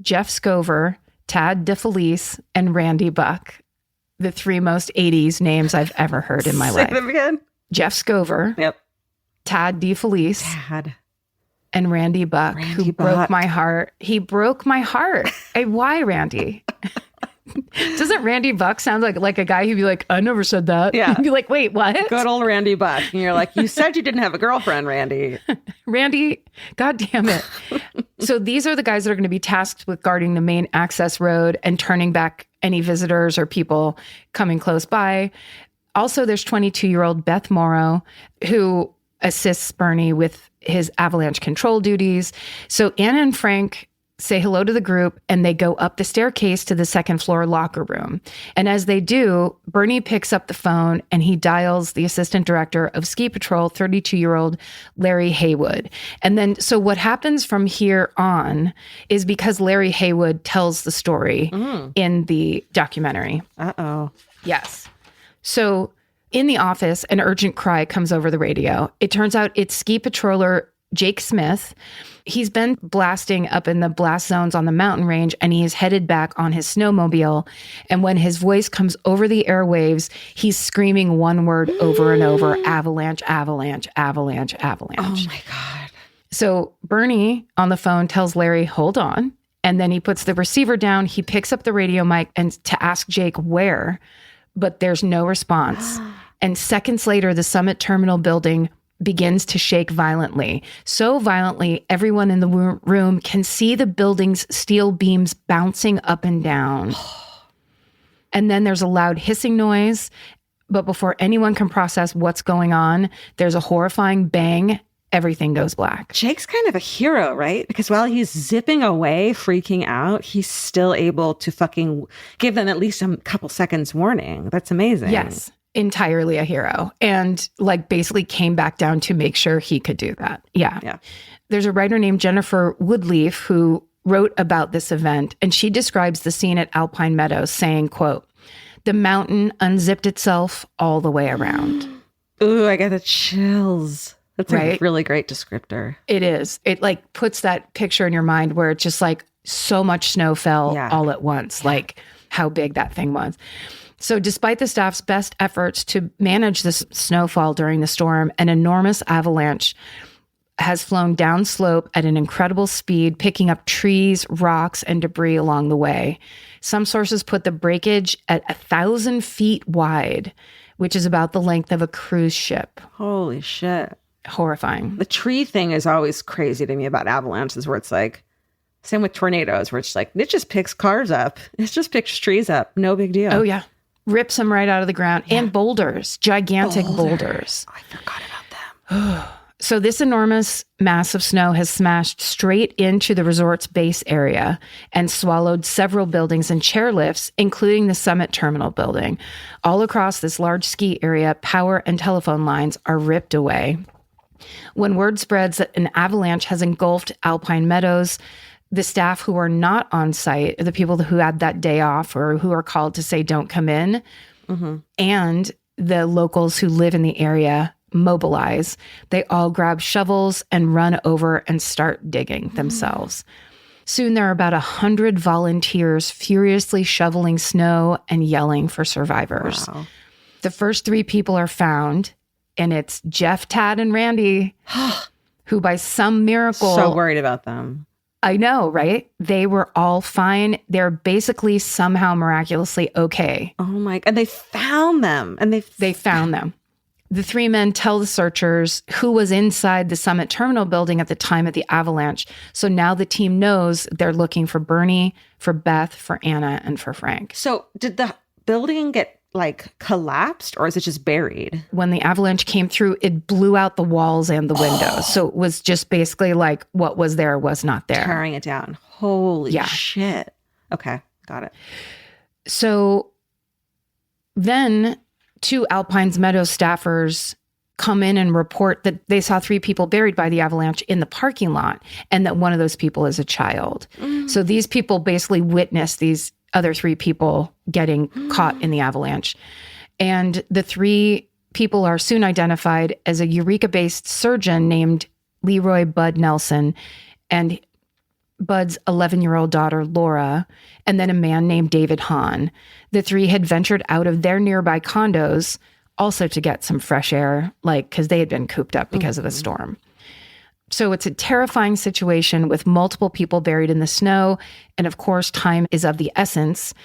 Jeff Scover, Tad DeFelice, and Randy Buck, the three most 80s names I've ever heard in my life. Say them again. Jeff Scover, yep. Tad DeFelice, and Randy Buck, who broke my heart. He broke my heart. Why, Randy? Doesn't Randy Buck sound like a guy who'd be like, I never said that? Yeah. You'd be like, wait, what? Good old Randy Buck. And you're like, you said you didn't have a girlfriend, Randy. Randy, God damn it. So these are the guys that are going to be tasked with guarding the main access road and turning back any visitors or people coming close by. Also, there's 22-year-old Beth Morrow, who assists Bernie with his avalanche control duties. So Anna and Frank say hello to the group, and they go up the staircase to the second floor locker room. And as they do, Bernie picks up the phone, and he dials the assistant director of Ski Patrol, 32-year-old Larry Haywood. And then, so what happens from here on is because Larry Haywood tells the story in the documentary. Uh-oh. Yes. So in the office, an urgent cry comes over the radio. It turns out it's ski patroller Jake Smith. He's been blasting up in the blast zones on the mountain range, and he is headed back on his snowmobile. And when his voice comes over the airwaves, he's screaming one word over and over: avalanche, avalanche, avalanche, avalanche. Oh my God. So Bernie on the phone tells Larry, hold on. And then he puts the receiver down. He picks up the radio mic and to ask Jake where. But there's no response. And seconds later, the Summit Terminal building begins to shake violently. So violently, everyone in the room can see the building's steel beams bouncing up and down. And then there's a loud hissing noise. But before anyone can process what's going on, there's a horrifying bang everything goes black. Jake's kind of a hero, right? Because while he's zipping away, freaking out, he's still able to fucking give them at least a couple seconds warning. That's amazing. Yes, entirely a hero. And like basically came back down to make sure he could do that. Yeah. There's a writer named Jennifer Woodleaf who wrote about this event, and she describes the scene at Alpine Meadows saying, quote, "The mountain unzipped itself all the way around." Ooh, I got the chills. That's a really great descriptor. It is. It like puts that picture in your mind where it's just like so much snow fell all at once, like how big that thing was. So despite the staff's best efforts to manage this snowfall during the storm, an enormous avalanche has flown downslope at an incredible speed, picking up trees, rocks, and debris along the way. Some sources put the breakage at 1,000 feet wide, which is about the length of a cruise ship. Holy shit. Horrifying. The tree thing is always crazy to me about avalanches, where it's like, same with tornadoes, where it's like, it just picks cars up. It just picks trees up. No big deal. Oh, yeah. Rips them right out of the ground. Yeah. And boulders, gigantic boulders. Oh, I forgot about them. So this enormous mass of snow has smashed straight into the resort's base area and swallowed several buildings and chairlifts, including the Summit Terminal building. All across this large ski area, power and telephone lines are ripped away. When word spreads that an avalanche has engulfed Alpine Meadows, the staff who are not on site, the people who had that day off or who are called to say don't come in, and the locals who live in the area mobilize. They all grab shovels and run over and start digging themselves. Soon there are about 100 volunteers furiously shoveling snow and yelling for survivors. Wow. The first 3 people are found, and it's Jeff, Tad, and Randy, who by some miracle... So worried about them. I know, right? They were all fine. They're basically somehow miraculously okay. Oh my... And they found them. And they found them. The 3 men tell the searchers who was inside the Summit Terminal building at the time of the avalanche. So now the team knows they're looking for Bernie, for Beth, for Anna, and for Frank. So did the building get like collapsed, or is it just buried? When the avalanche came through, it blew out the walls and the windows. So it was just basically like what was there was not there. Tearing it down. Holy shit. Okay, got it. So then 2 Alpine Meadows staffers come in and report that they saw 3 people buried by the avalanche in the parking lot, and that one of those people is a child. So these people basically witnessed these other 3 people getting caught in the avalanche. And the 3 people are soon identified as a Eureka-based surgeon named Leroy Bud Nelson and Bud's 11-year-old daughter, Laura, and then a man named David Hahn. The 3 had ventured out of their nearby condos also to get some fresh air, like because they had been cooped up because of the storm. So it's a terrifying situation with multiple people buried in the snow. And of course, time is of the essence.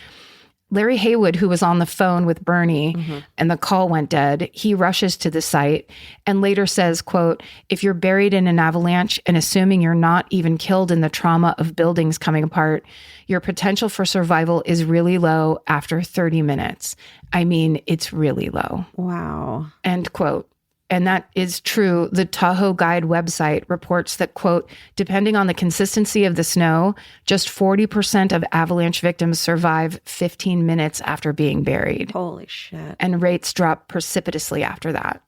Larry Haywood, who was on the phone with Bernie and the call went dead, he rushes to the site and later says, quote, "If you're buried in an avalanche and assuming you're not even killed in the trauma of buildings coming apart, your potential for survival is really low after 30 minutes. I mean, it's really low." Wow. End quote. And that is true. The Tahoe Guide website reports that, quote, depending on the consistency of the snow, just 40% of avalanche victims survive 15 minutes after being buried. Holy shit. And rates drop precipitously after that.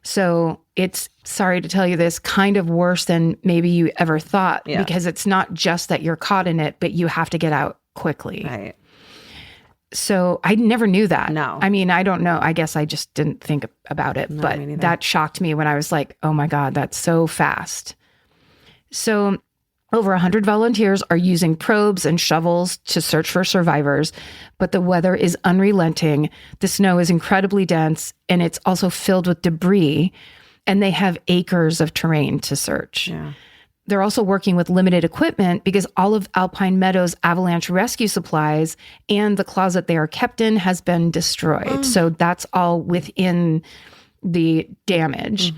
So it's, sorry to tell you this, kind of worse than maybe you ever thought, because it's not just that you're caught in it, but you have to get out quickly. Right. So I never knew that. No. I mean, I don't know. I guess I just didn't think about it. No, but that shocked me when I was like, oh my God, that's so fast. So over 100 volunteers are using probes and shovels to search for survivors, but the weather is unrelenting. The snow is incredibly dense, and it's also filled with debris, and they have acres of terrain to search. Yeah. They're also working with limited equipment because all of Alpine Meadows' avalanche rescue supplies and the closet they are kept in has been destroyed. So that's all within the damage.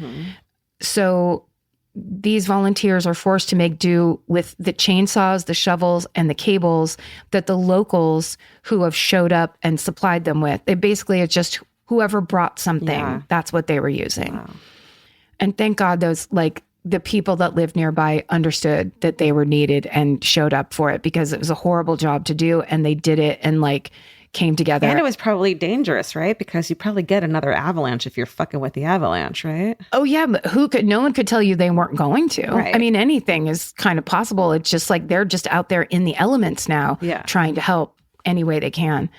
So these volunteers are forced to make do with the chainsaws, the shovels, and the cables that the locals who have showed up and supplied them with. They basically, it's just whoever brought something, that's what they were using. Wow. And thank God those, like, the people that lived nearby understood that they were needed and showed up for it, because it was a horrible job to do. And they did it and like came together. And it was probably dangerous, right? Because you probably get another avalanche if you're fucking with the avalanche, right? Oh yeah, but no one could tell you they weren't going to. Right. I mean, anything is kind of possible. It's just like they're just out there in the elements now, trying to help any way they can.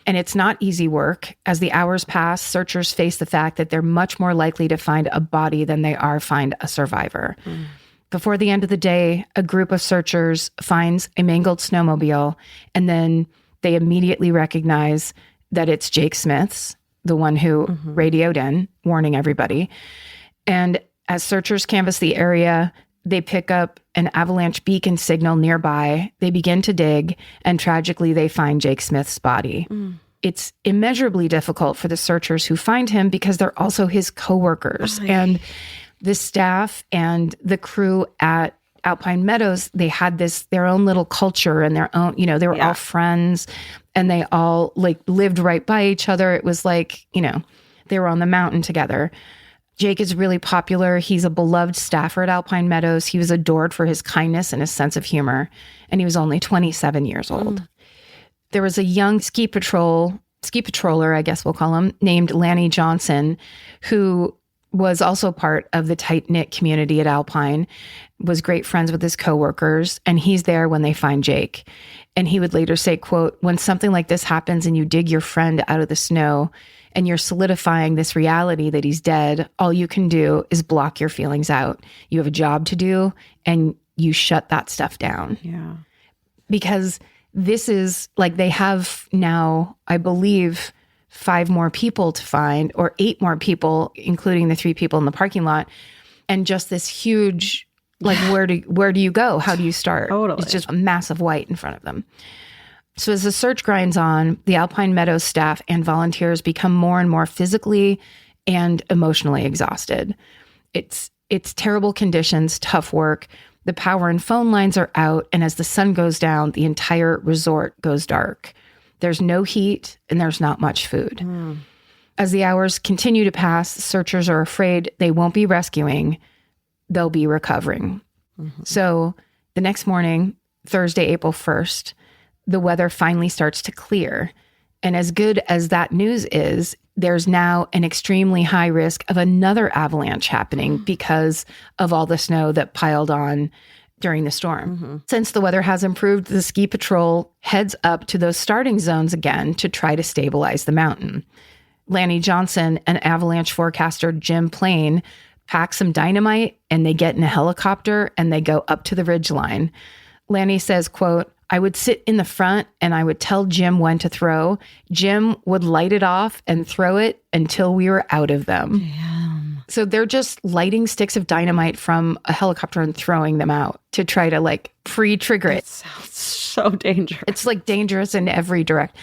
And it's not easy work. As the hours pass, searchers face the fact that they're much more likely to find a body than they are find a survivor. Before the end of the day, a group of searchers finds a mangled snowmobile, and then they immediately recognize that it's Jake Smith's, the one who radioed in, warning everybody. And as searchers canvass the area, they pick up an avalanche beacon signal nearby. They begin to dig, and tragically, they find Jake Smith's body. It's immeasurably difficult for the searchers who find him because they're also his coworkers. And the staff and the crew at Alpine Meadows, they had their own little culture and their own, they were all friends, and they all like lived right by each other. It was like, they were on the mountain together. Jake is really popular. He's a beloved staffer at Alpine Meadows. He was adored for his kindness and his sense of humor, and he was only 27 years old. There was a young ski patroller, I guess we'll call him, named Lanny Johnson, who was also part of the tight-knit community at Alpine, was great friends with his coworkers, and he's there when they find Jake. And he would later say, quote, "When something like this happens and you dig your friend out of the snow and you're solidifying this reality that he's dead, all you can do is block your feelings out. You have a job to do, and you shut that stuff down." Yeah. Because this is like, they have now, I believe, 5 more people to find, or 8 more people, including the 3 people in the parking lot. And just this huge, like, where do you go? How do you start? Totally. It's just a massive white in front of them. So as the search grinds on, the Alpine Meadows staff and volunteers become more and more physically and emotionally exhausted. It's terrible conditions, tough work. The power and phone lines are out, and as the sun goes down, the entire resort goes dark. There's no heat, and there's not much food. As the hours continue to pass, searchers are afraid they won't be rescuing, they'll be recovering. So the next morning, Thursday, April 1st, the weather finally starts to clear. And as good as that news is, there's now an extremely high risk of another avalanche happening because of all the snow that piled on during the storm. Since the weather has improved, the ski patrol heads up to those starting zones again to try to stabilize the mountain. Lanny Johnson and avalanche forecaster Jim Plain pack some dynamite, and they get in a helicopter and they go up to the ridgeline. Lanny says, quote, "I would sit in the front and I would tell Jim when to throw. Jim would light it off and throw it until we were out of them." Damn. So they're just lighting sticks of dynamite from a helicopter and throwing them out to try to like pre-trigger it. It sounds so dangerous. It's like dangerous in every direct.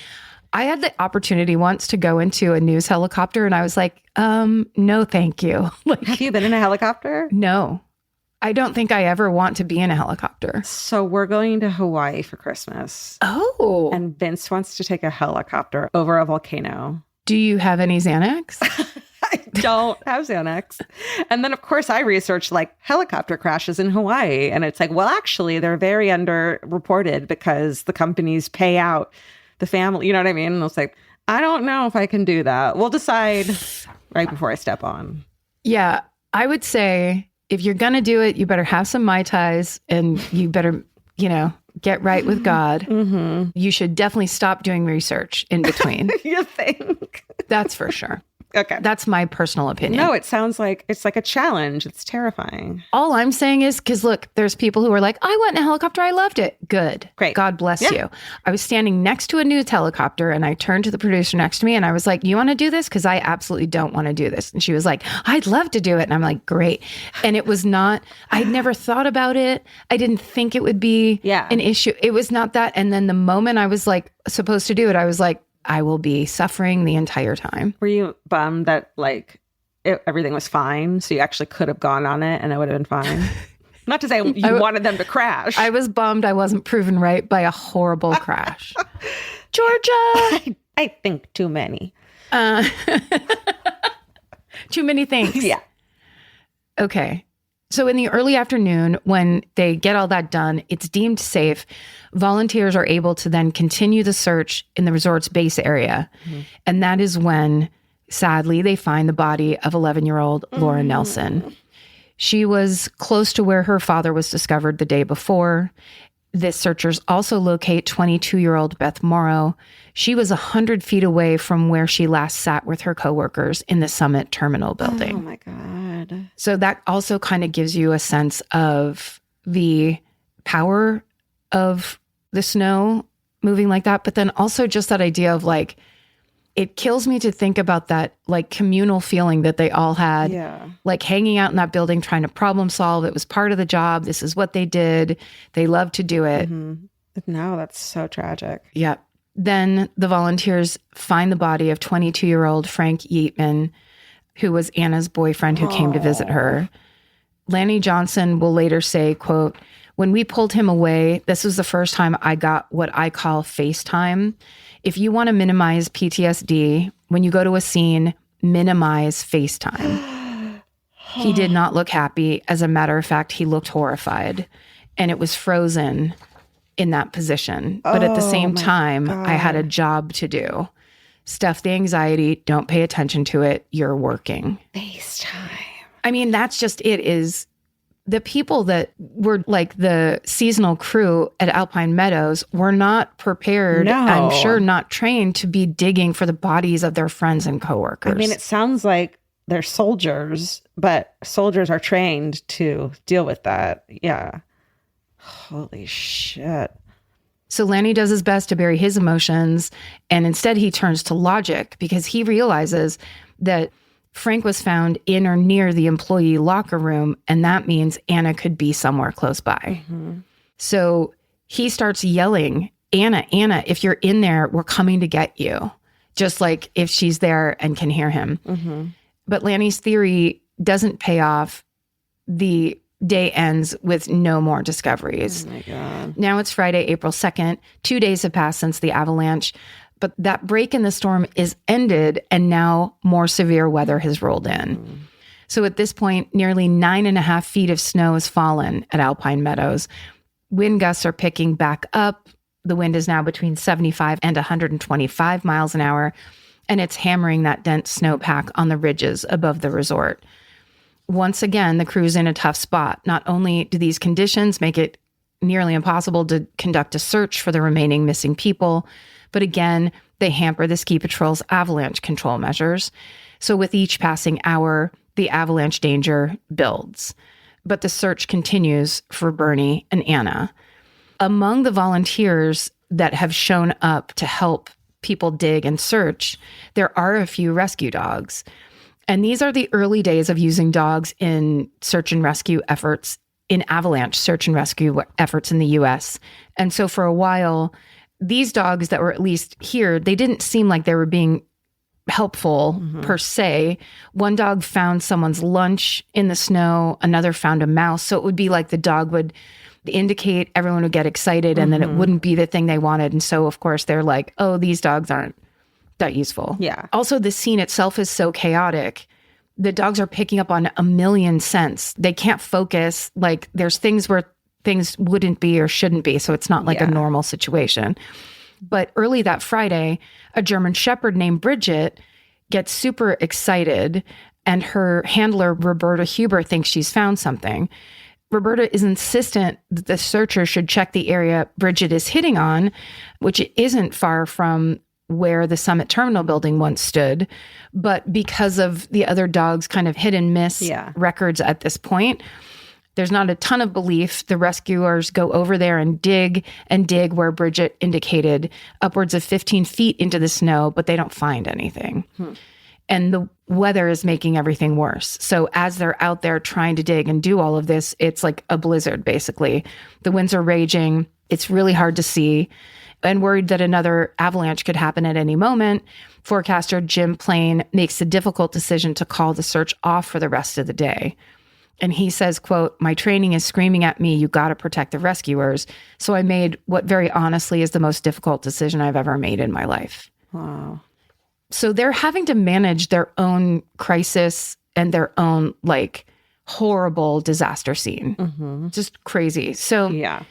I had the opportunity once to go into a news helicopter, and I was like, no, thank you. Like, Have you been in a helicopter? no, I don't think I ever want to be in a helicopter. So we're going to Hawaii for Christmas. Oh. And Vince wants to take a helicopter over a volcano. Do you have any Xanax? I don't have Xanax. And then, of course, I researched like helicopter crashes in Hawaii. And it's like, well, actually, they're very underreported because the companies pay out the family. You know what I mean? And I was like, I don't know if I can do that. We'll decide right before I step on. Yeah, I would say if you're going to do it, you better have some Mai Tais, and you better, get right with God. You should definitely stop doing research in between. You think? That's for sure. Okay. That's my personal opinion. No, it sounds like it's like a challenge. It's terrifying. All I'm saying is, because look, there's people who are like, I went in a helicopter. I loved it. Good. Great. God bless you. I was standing next to a news helicopter, and I turned to the producer next to me and I was like, you want to do this? Because I absolutely don't want to do this. And she was like, I'd love to do it. And I'm like, great. And it was not, I'd never thought about it. I didn't think it would be an issue. It was not that. And then the moment I was like supposed to do it, I was like, I will be suffering the entire time. Were you bummed that like everything was fine? So you actually could have gone on it and it would have been fine? Not to say you wanted them to crash. I was bummed I wasn't proven right by a horrible crash. Georgia! I think too many. Too many things. Yeah. Okay. So in the early afternoon, when they get all that done, it's deemed safe. Volunteers are able to then continue the search in the resort's base area. And that is when, sadly, they find the body of 11-year-old Laura Nelson. She was close to where her father was discovered the day before. The searchers also locate 22-year-old Beth Morrow. She was 100 feet away from where she last sat with her coworkers in the Summit Terminal building. Oh my God. So that also kind of gives you a sense of the power of the snow moving like that. But then also just that idea of like, it kills me to think about that like communal feeling that they all had, like hanging out in that building, trying to problem solve. It was part of the job. This is what they did. They loved to do it. No, that's so tragic. Yep. Then the volunteers find the body of 22-year-old Frank Yeatman, who was Anna's boyfriend who came to visit her. Lanny Johnson will later say, quote, "When we pulled him away, this was the first time I got what I call FaceTime. If you want to minimize PTSD, when you go to a scene, minimize FaceTime." He did not look happy. As a matter of fact, he looked horrified. And it was frozen in that position. But at the same time, I had a job to do. Stuff the anxiety. Don't pay attention to it. You're working. FaceTime. I mean, that's just it is. The people that were like the seasonal crew at Alpine Meadows were not prepared, I'm sure not trained to be digging for the bodies of their friends and coworkers. I mean, it sounds like they're soldiers, but soldiers are trained to deal with that. Yeah. Holy shit. So Lanny does his best to bury his emotions, and instead he turns to logic because he realizes that Frank was found in or near the employee locker room, and that means Anna could be somewhere close by. So he starts yelling, Anna, if you're in there, we're coming to get you. Just like if she's there and can hear him. But Lanny's theory doesn't pay off. The day ends with no more discoveries. Oh my God. Now it's Friday, April 2nd. 2 days have passed since the avalanche. But that break in the storm is ended, and now more severe weather has rolled in. So at this point, nearly 9.5 feet of snow has fallen at Alpine Meadows. Wind gusts are picking back up. The wind is now between 75 and 125 miles an hour, and it's hammering that dense snowpack on the ridges above the resort. Once again, the crew's in a tough spot. Not only do these conditions make it nearly impossible to conduct a search for the remaining missing people, but again, they hamper the ski patrol's avalanche control measures. So with each passing hour, the avalanche danger builds. But the search continues for Bernie and Anna. Among the volunteers that have shown up to help people dig and search, there are a few rescue dogs. And these are the early days of using dogs in search and rescue efforts, in avalanche search and rescue efforts in the US. And so for a while, these dogs that were at least here, they didn't seem like they were being helpful per se. One dog found someone's lunch in the snow. Another found a mouse. So it would be like the dog would indicate, everyone would get excited, and then it wouldn't be the thing they wanted. And so, of course, they're like, oh, these dogs aren't that useful. Yeah. Also, the scene itself is so chaotic. The dogs are picking up on a million scents. They can't focus. Like there's things where things wouldn't be or shouldn't be. So it's not like a normal situation. But early that Friday, a German Shepherd named Bridget gets super excited, and her handler, Roberta Huber, thinks she's found something. Roberta is insistent that the searcher should check the area Bridget is hitting on, which isn't far from where the Summit Terminal building once stood. But because of the other dogs' kind of hit and miss records at this point, there's not a ton of belief. The rescuers go over there and dig where Bridget indicated, upwards of 15 feet into the snow, but they don't find anything. And the weather is making everything worse. So as they're out there trying to dig and do all of this, it's like a blizzard, basically. The winds are raging. It's really hard to see. And worried that another avalanche could happen at any moment, forecaster Jim Plain makes the difficult decision to call the search off for the rest of the day. And he says, quote, "My training is screaming at me, you got to protect the rescuers. So I made what very honestly is the most difficult decision I've ever made in my life." Wow. So they're having to manage their own crisis and their own like horrible disaster scene. Just crazy. So Yeah.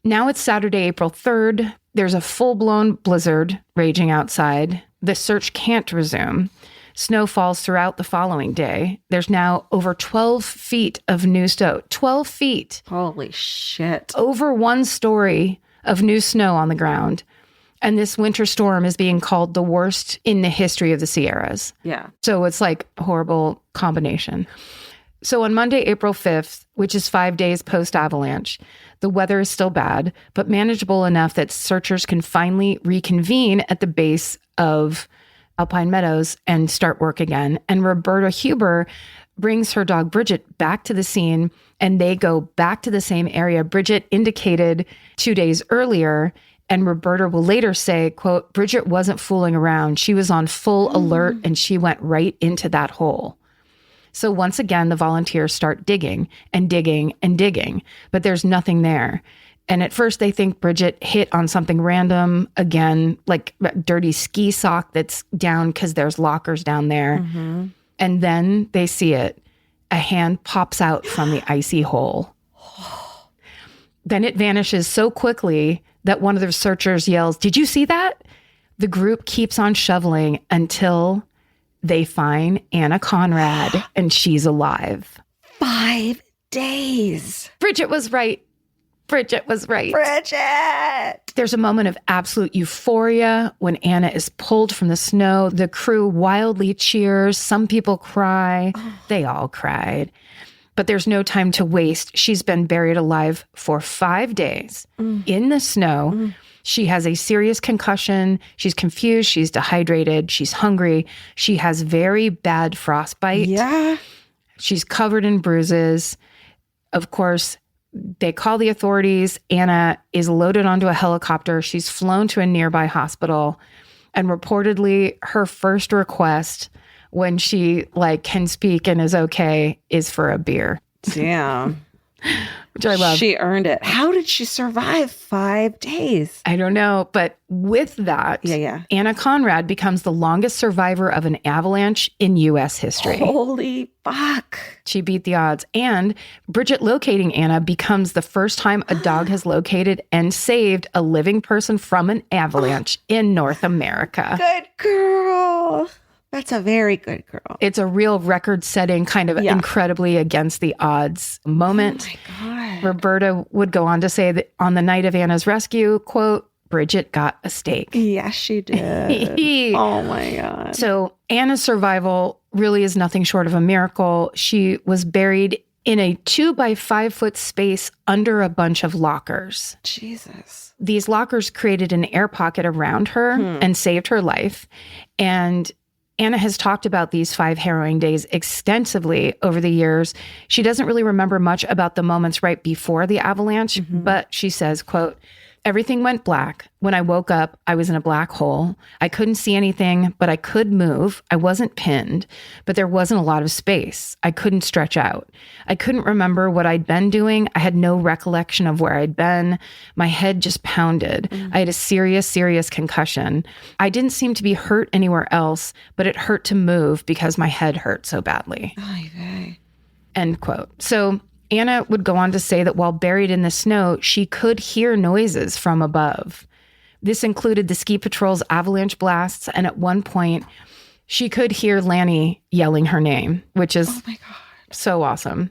now it's Saturday, April 3rd. There's a full-blown blizzard raging outside. The search can't resume. Snow falls throughout the following day. There's now over 12 feet of new snow. 12 feet. Holy shit. Over 1 story of new snow on the ground. And this winter storm is being called the worst in the history of the Sierras. Yeah. So it's like a horrible combination. So on Monday, April 5th, which is 5 days post-avalanche, the weather is still bad, but manageable enough that searchers can finally reconvene at the base of Alpine Meadows and start work again. And Roberta Huber brings her dog Bridget back to the scene, and they go back to the same area Bridget indicated 2 days earlier. And Roberta will later say, quote, Bridget wasn't fooling around. She was on full alert, and she went right into that hole. So once again, the volunteers start digging and digging and digging, but there's nothing there. And at first they think Bridget hit on something random, again, like a dirty ski sock that's down because there's lockers down there. And then they see it. A hand pops out from the icy hole. Then it vanishes so quickly that one of the searchers yells, "Did you see that?" The group keeps on shoveling until they find Anna Conrad, and she's alive. 5 days. Bridget was right. Bridget was right. Bridget. There's a moment of absolute euphoria when Anna is pulled from the snow. The crew wildly cheers. Some people cry. They all cried. But there's no time to waste. She's been buried alive for 5 days in the snow. She has a serious concussion. She's confused. She's dehydrated. She's hungry. She has very bad frostbite. Yeah. She's covered in bruises. Of course, they call the authorities. Anna is loaded onto a helicopter. She's flown to a nearby hospital. And reportedly, her first request when she can speak and is okay is for a beer. Damn. Which I love. She earned it. How did she survive 5 days? I don't know. But with that, Anna Conrad becomes the longest survivor of an avalanche in U.S. history. Holy fuck. She beat the odds. And Bridget locating Anna becomes the first time a dog has located and saved a living person from an avalanche in North America. Good girl. That's a very good girl. It's a real record-setting, kind of incredibly against the odds moment. Oh my God. Roberta would go on to say that on the night of Anna's rescue, quote, Bridget got a steak. Yes, she did. Oh my God. So Anna's survival really is nothing short of a miracle. She was buried in a 2-by-5 foot space under a bunch of lockers. Jesus. These lockers created an air pocket around her and saved her life. And Anna has talked about these 5 harrowing days extensively over the years. She doesn't really remember much about the moments right before the avalanche, but she says, quote, everything went black. When I woke up, I was in a black hole. I couldn't see anything, but I could move. I wasn't pinned, but there wasn't a lot of space. I couldn't stretch out. I couldn't remember what I'd been doing. I had no recollection of where I'd been. My head just pounded. I had a serious, serious concussion. I didn't seem to be hurt anywhere else, but it hurt to move because my head hurt so badly. End quote. So Anna would go on to say that while buried in the snow, she could hear noises from above. This included the ski patrol's avalanche blasts, and at one point, she could hear Lanny yelling her name, which is so awesome.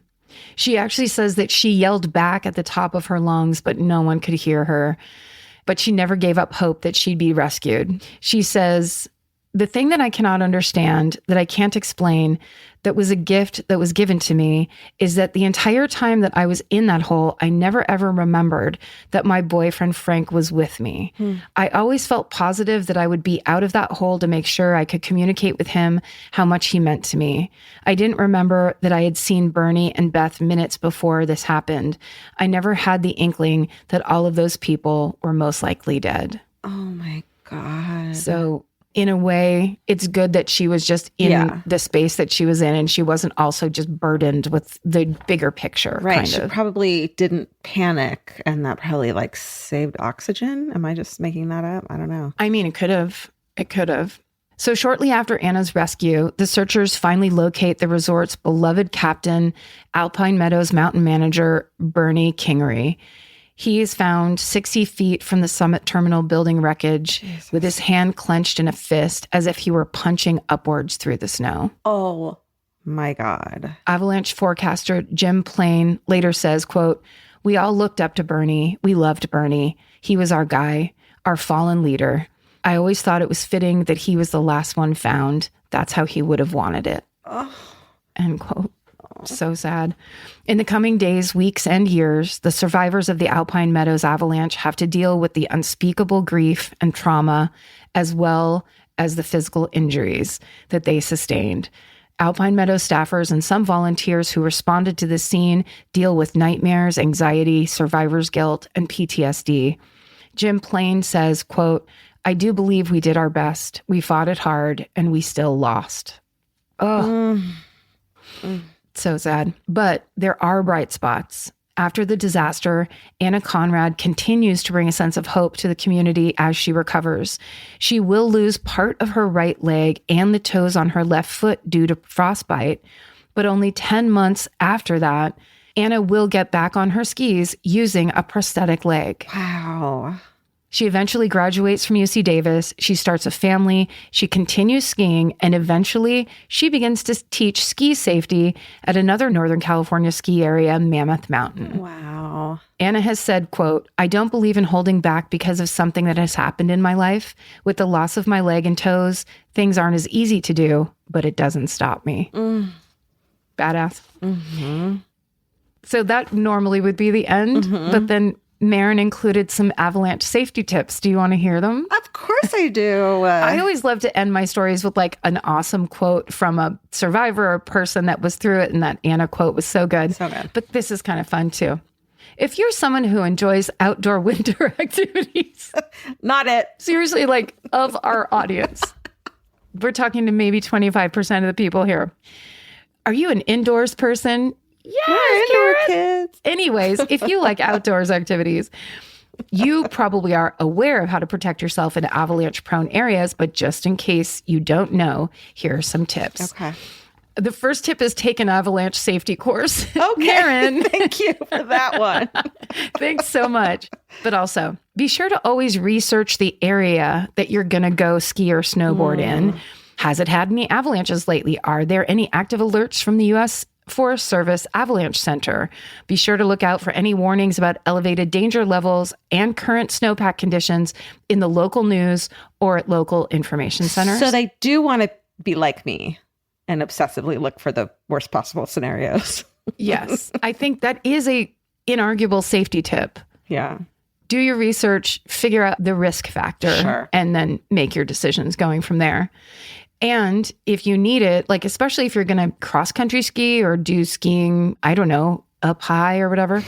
She actually says that she yelled back at the top of her lungs, but no one could hear her. But she never gave up hope that she'd be rescued. She says, the thing that I cannot understand, that I can't explain, that was a gift that was given to me, is that the entire time that I was in that hole, I never ever remembered that my boyfriend Frank was with me. I always felt positive that I would be out of that hole to make sure I could communicate with him how much he meant to me. I didn't remember that I had seen Bernie and Beth minutes before this happened. I never had the inkling that all of those people were most likely dead. Oh my God. So in a way, it's good that she was just in the space that she was in, and she wasn't also just burdened with the bigger picture. Right. Kind She of. probably didn't panic, and that probably saved oxygen. Am I just making that up? I don't know. I mean, it could have. It could have. So shortly after Anna's rescue, the searchers finally locate the resort's beloved captain, Alpine Meadows mountain manager, Bernie Kingery. He is found 60 feet from the summit terminal building wreckage with his hand clenched in a fist as if he were punching upwards through the snow. Oh my God. Avalanche forecaster Jim Plain later says, quote, "We all looked up to Bernie. We loved Bernie. He was our guy, our fallen leader. I always thought it was fitting that he was the last one found. That's how he would have wanted it." Oh. End quote. So sad. In the coming days, weeks, and years, the survivors of the Alpine Meadows avalanche have to deal with the unspeakable grief and trauma, as well as the physical injuries that they sustained. Alpine Meadows staffers and some volunteers who responded to the scene deal with nightmares, anxiety, survivor's guilt, and PTSD. Jim Plain says, quote, "I do believe we did our best. We fought it hard, and we still lost." Oh. So sad. But there are bright spots. After the disaster, Anna Conrad continues to bring a sense of hope to the community as she recovers. She will lose part of her right leg and the toes on her left foot due to frostbite, but only 10 months after that, Anna will get back on her skis using a prosthetic leg. Wow. She eventually graduates from UC Davis. She starts a family. She continues skiing. And eventually, she begins to teach ski safety at another Northern California ski area, Mammoth Mountain. Wow. Anna has said, quote, "I don't believe in holding back because of something that has happened in my life. With the loss of my leg and toes, things aren't as easy to do, but it doesn't stop me." Badass. Mm-hmm. So that normally would be the end. But then Maren included some avalanche safety tips. Do you want to hear them? Of course I do. I always love to end my stories with like an awesome quote from a survivor or person that was through it. And that Anna quote was so good. So good. But this is kind of fun too. If you're someone who enjoys outdoor winter activities, Not it. seriously, like of our audience, we're talking to maybe 25% of the people here. Are you an indoors person? Yes, Indoor Karen. kids. Anyways, if you like outdoors activities, you probably are aware of how to protect yourself in avalanche-prone areas, but just in case you don't know, here are some tips. Okay. The first tip is take an avalanche safety course. Okay. Karen, Thank you for that one. thanks so much. But also, be sure to always research the area that you're going to go ski or snowboard in. Has it had any avalanches lately? Are there any active alerts from the U.S. Forest Service Avalanche Center? Be sure to look out for any warnings about elevated danger levels and current snowpack conditions in the local news or at local information centers. So they do want to be like me and obsessively look for the worst possible scenarios. Yes, I think that is a inarguable safety tip. Yeah. Do your research, figure out the risk factor, Sure. and then make your decisions going from there. And if you need it, like especially if you're going to cross-country ski or do skiing, I don't know, up high or whatever,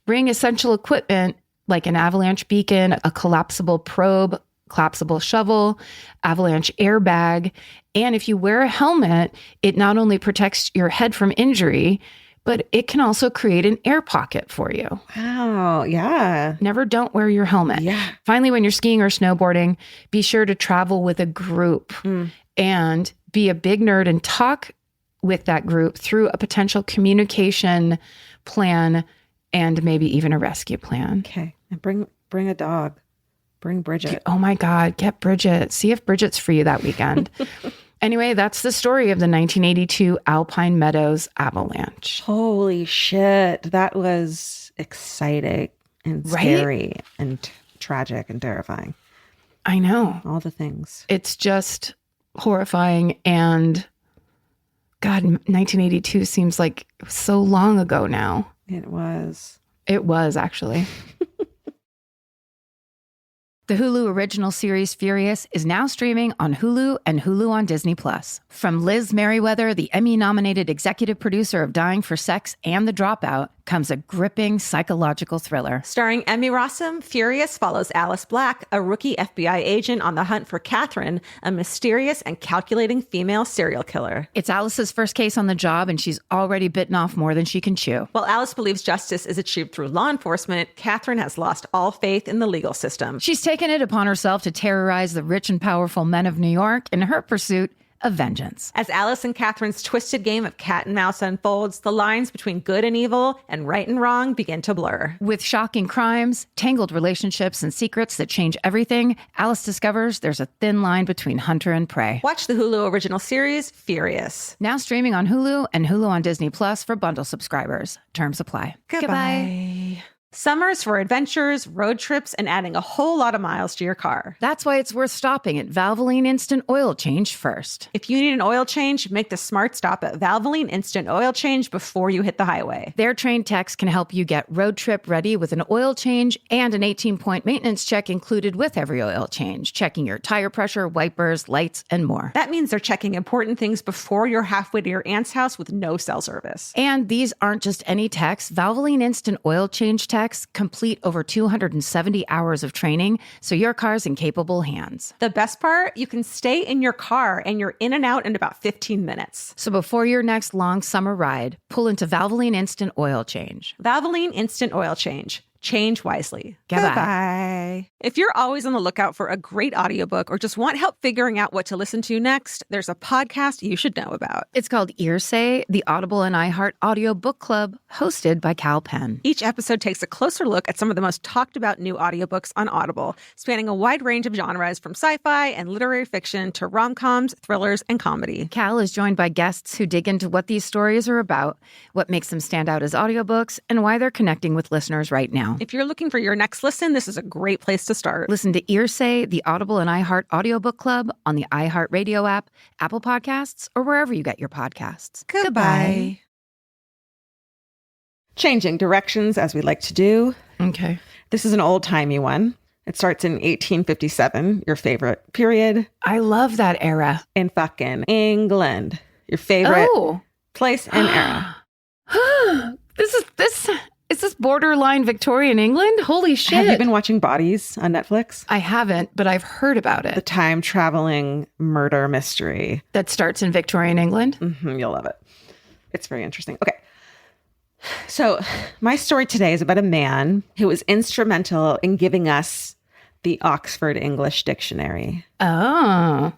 bring essential equipment like an avalanche beacon, a collapsible probe, collapsible shovel, avalanche airbag. And if you wear a helmet, it not only protects your head from injury, but it can also create an air pocket for you. Wow. Yeah. Never don't wear your helmet. Yeah. Finally, when you're skiing or snowboarding, be sure to travel with a group and be a big nerd and talk with that group through a potential communication plan and maybe even a rescue plan. Okay. And bring a dog. Bring Bridget. Oh my God, get Bridget. See if Bridget's for you that weekend. Anyway, that's the story of the 1982 Alpine Meadows avalanche. Holy shit. That was exciting and scary and tragic and terrifying. I know. All the things. It's just horrifying. And God, 1982 seems like so long ago now. It was. It was actually. The Hulu original series Furious is now streaming on Hulu and Hulu on Disney+. From Liz Merriweather, the Emmy-nominated executive producer of Dying for Sex and The Dropout, comes a gripping psychological thriller. Starring Emmy Rossum, Furious follows Alice Black, a rookie FBI agent on the hunt for Catherine, a mysterious and calculating female serial killer. It's Alice's first case on the job, and she's already bitten off more than she can chew. While Alice believes justice is achieved through law enforcement, Catherine has lost all faith in the legal system. She's taken it upon herself to terrorize the rich and powerful men of New York in her pursuit of vengeance. As Alice and Catherine's twisted game of cat and mouse unfolds, the lines between good and evil and right and wrong begin to blur. With shocking crimes, tangled relationships, and secrets that change everything, Alice discovers there's a thin line between hunter and prey. Watch the Hulu original series, Furious. Now streaming on Hulu and Hulu on Disney Plus for bundle subscribers. Terms apply. Goodbye. Summer's for adventures, road trips, and adding a whole lot of miles to your car. That's why it's worth stopping at Valvoline Instant Oil Change first. If you need an oil change, make the smart stop at Valvoline Instant Oil Change before you hit the highway. Their trained techs can help you get road trip ready with an oil change and an 18-point maintenance check included with every oil change, checking your tire pressure, wipers, lights, and more. That means they're checking important things before you're halfway to your aunt's house with no cell service. And these aren't just any techs. Valvoline Instant Oil Change techs complete over 270 hours of training, so your car's in capable hands. The best part, you can stay in your car and you're in and out in about 15 minutes. So before your next long summer ride, pull into Valvoline Instant Oil Change. Valvoline Instant Oil Change. Change wisely. Goodbye. Goodbye. If you're always on the lookout for a great audiobook or just want help figuring out what to listen to next, there's a podcast you should know about. It's called Earsay, the Audible and iHeart Audio Book Club, hosted by Cal Penn. Each episode takes a closer look at some of the most talked about new audiobooks on Audible, spanning a wide range of genres from sci-fi and literary fiction to rom-coms, thrillers, and comedy. Cal is joined by guests who dig into what these stories are about, what makes them stand out as audiobooks, and why they're connecting with listeners right now. If you're looking for your next listen, this is a great place to start. Listen to Earsay, the Audible and iHeart Audiobook Club on the iHeartRadio app, Apple Podcasts, or wherever you get your podcasts. Goodbye. Changing directions as we like to do. Okay. This is an old-timey one. It starts in 1857, your favorite period. I love that era. In fucking England. Your favorite place and era. Is this borderline Victorian England? Holy shit. Have you been watching Bodies on Netflix? I haven't, but I've heard about it. The time-traveling murder mystery. That starts in Victorian England? You'll love it. It's very interesting. Okay. So my story today is about a man who was instrumental in giving us the Oxford English Dictionary. Oh.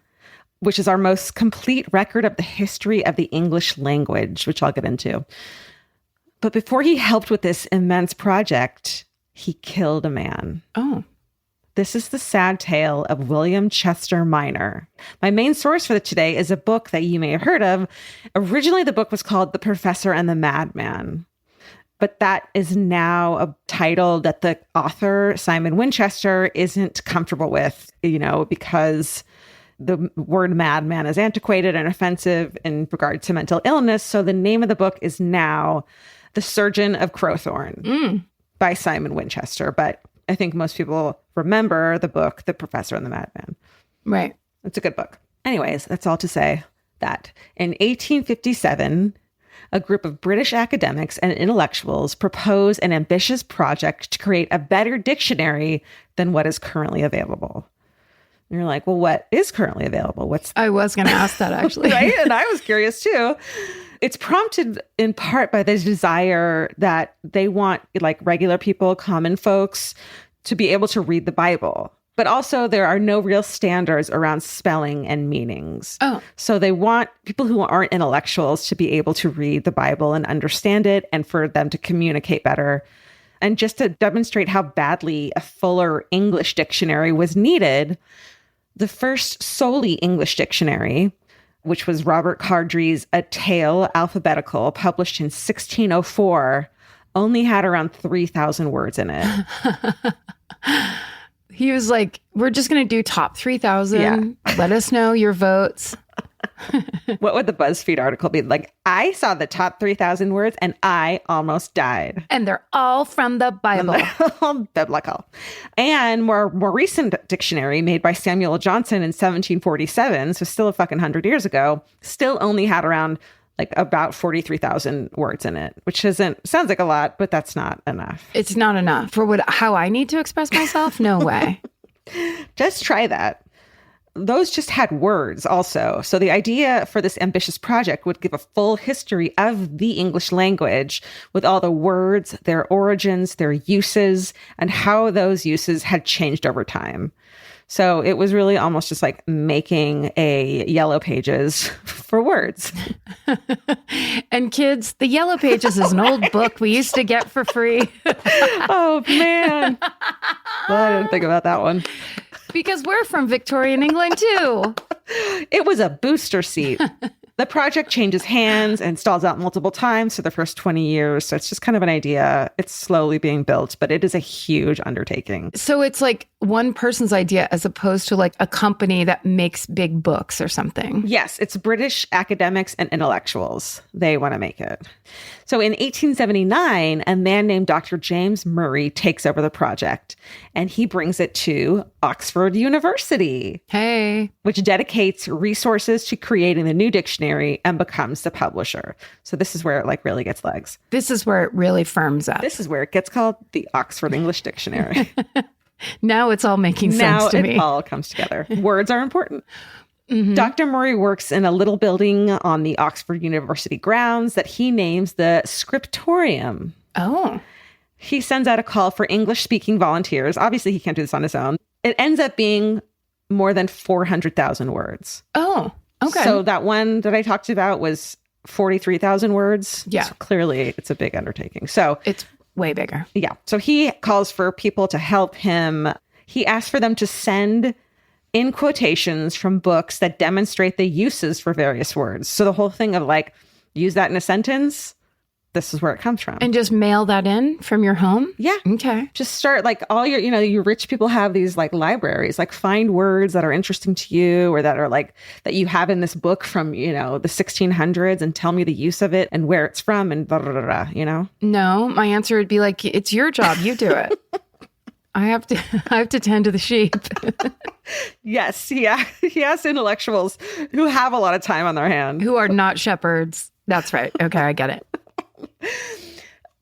Which is our most complete record of the history of the English language, which I'll get into. But before he helped with this immense project, he killed a man. Oh. This is the sad tale of William Chester Minor. My main source for today is a book that you may have heard of. Originally, the book was called The Professor and the Madman. But that is now a title that the author, Simon Winchester, isn't comfortable with, because the word madman is antiquated and offensive in regard to mental illness. So the name of the book is now The Surgeon of Crowthorne by Simon Winchester. But I think most people remember the book, The Professor and the Madman. Right. It's a good book. Anyways, that's all to say that in 1857, a group of British academics and intellectuals proposed an ambitious project to create a better dictionary than what is currently available. And you're like, well, what is currently available? I was going to ask that, actually. Right? And I was curious, too. It's prompted in part by the desire that they want, like, regular people, common folks, to be able to read the Bible. But also there are no real standards around spelling and meanings. Oh. So they want people who aren't intellectuals to be able to read the Bible and understand it, and for them to communicate better. And just to demonstrate how badly a fuller English dictionary was needed, the first solely English dictionary, which was Robert Cowdrey's A Tale Alphabetical, published in 1604, only had around 3,000 words in it. He was like, we're just going to do top 3,000. Yeah. Let us know your votes. What would the BuzzFeed article be? Like, I saw the top 3,000 words and I almost died. And they're all from the Bible. Biblical. And more recent dictionary made by Samuel Johnson in 1747, so still a fucking 100 years ago, still only had around like about 43,000 words in it, which sounds like a lot, but that's not enough. It's not enough for how I need to express myself. No way. Just try that. Those just had words also. So the idea for this ambitious project would give a full history of the English language with all the words, their origins, their uses, and how those uses had changed over time. So it was really almost just like making a Yellow Pages for words. And kids, the Yellow Pages is an old book we used to get for free. Oh, man. Well, I didn't think about that one. Because we're from Victorian England, too. It was a booster seat. The project changes hands and stalls out multiple times for the first 20 years. So it's just kind of an idea. It's slowly being built, but it is a huge undertaking. So it's like one person's idea as opposed to like a company that makes big books or something. Yes, it's British academics and intellectuals. They want to make it. So in 1879, a man named Dr. James Murray takes over the project, and he brings it to Oxford University. Hey. Which dedicates resources to creating the new dictionary and becomes the publisher. So this is where it like really gets legs. This is where it really firms up. This is where it gets called the Oxford English Dictionary. Now it's all making sense to me. Now it all comes together. Words are important. Mm-hmm. Dr. Murray works in a little building on the Oxford University grounds that he names the Scriptorium. Oh. He sends out a call for English-speaking volunteers. Obviously, he can't do this on his own. It ends up being more than 400,000 words. Oh, okay. So that one that I talked about was 43,000 words. Yeah. So clearly, it's a big undertaking. So it's way bigger. Yeah. So he calls for people to help him. He asks for them to send in quotations from books that demonstrate the uses for various words. So the whole thing of like, use that in a sentence, this is where it comes from. And just mail that in from your home? Yeah. Okay. Just start like all your, you rich people have these like libraries, like find words that are interesting to you or that are like, that you have in this book from, the 1600s and tell me the use of it and where it's from and blah, blah, blah, blah, No, my answer would be like, it's your job. You do it. I have to tend to the sheep. Yes. Yeah. He has intellectuals who have a lot of time on their hand. Who are not shepherds. That's right. Okay. I get it.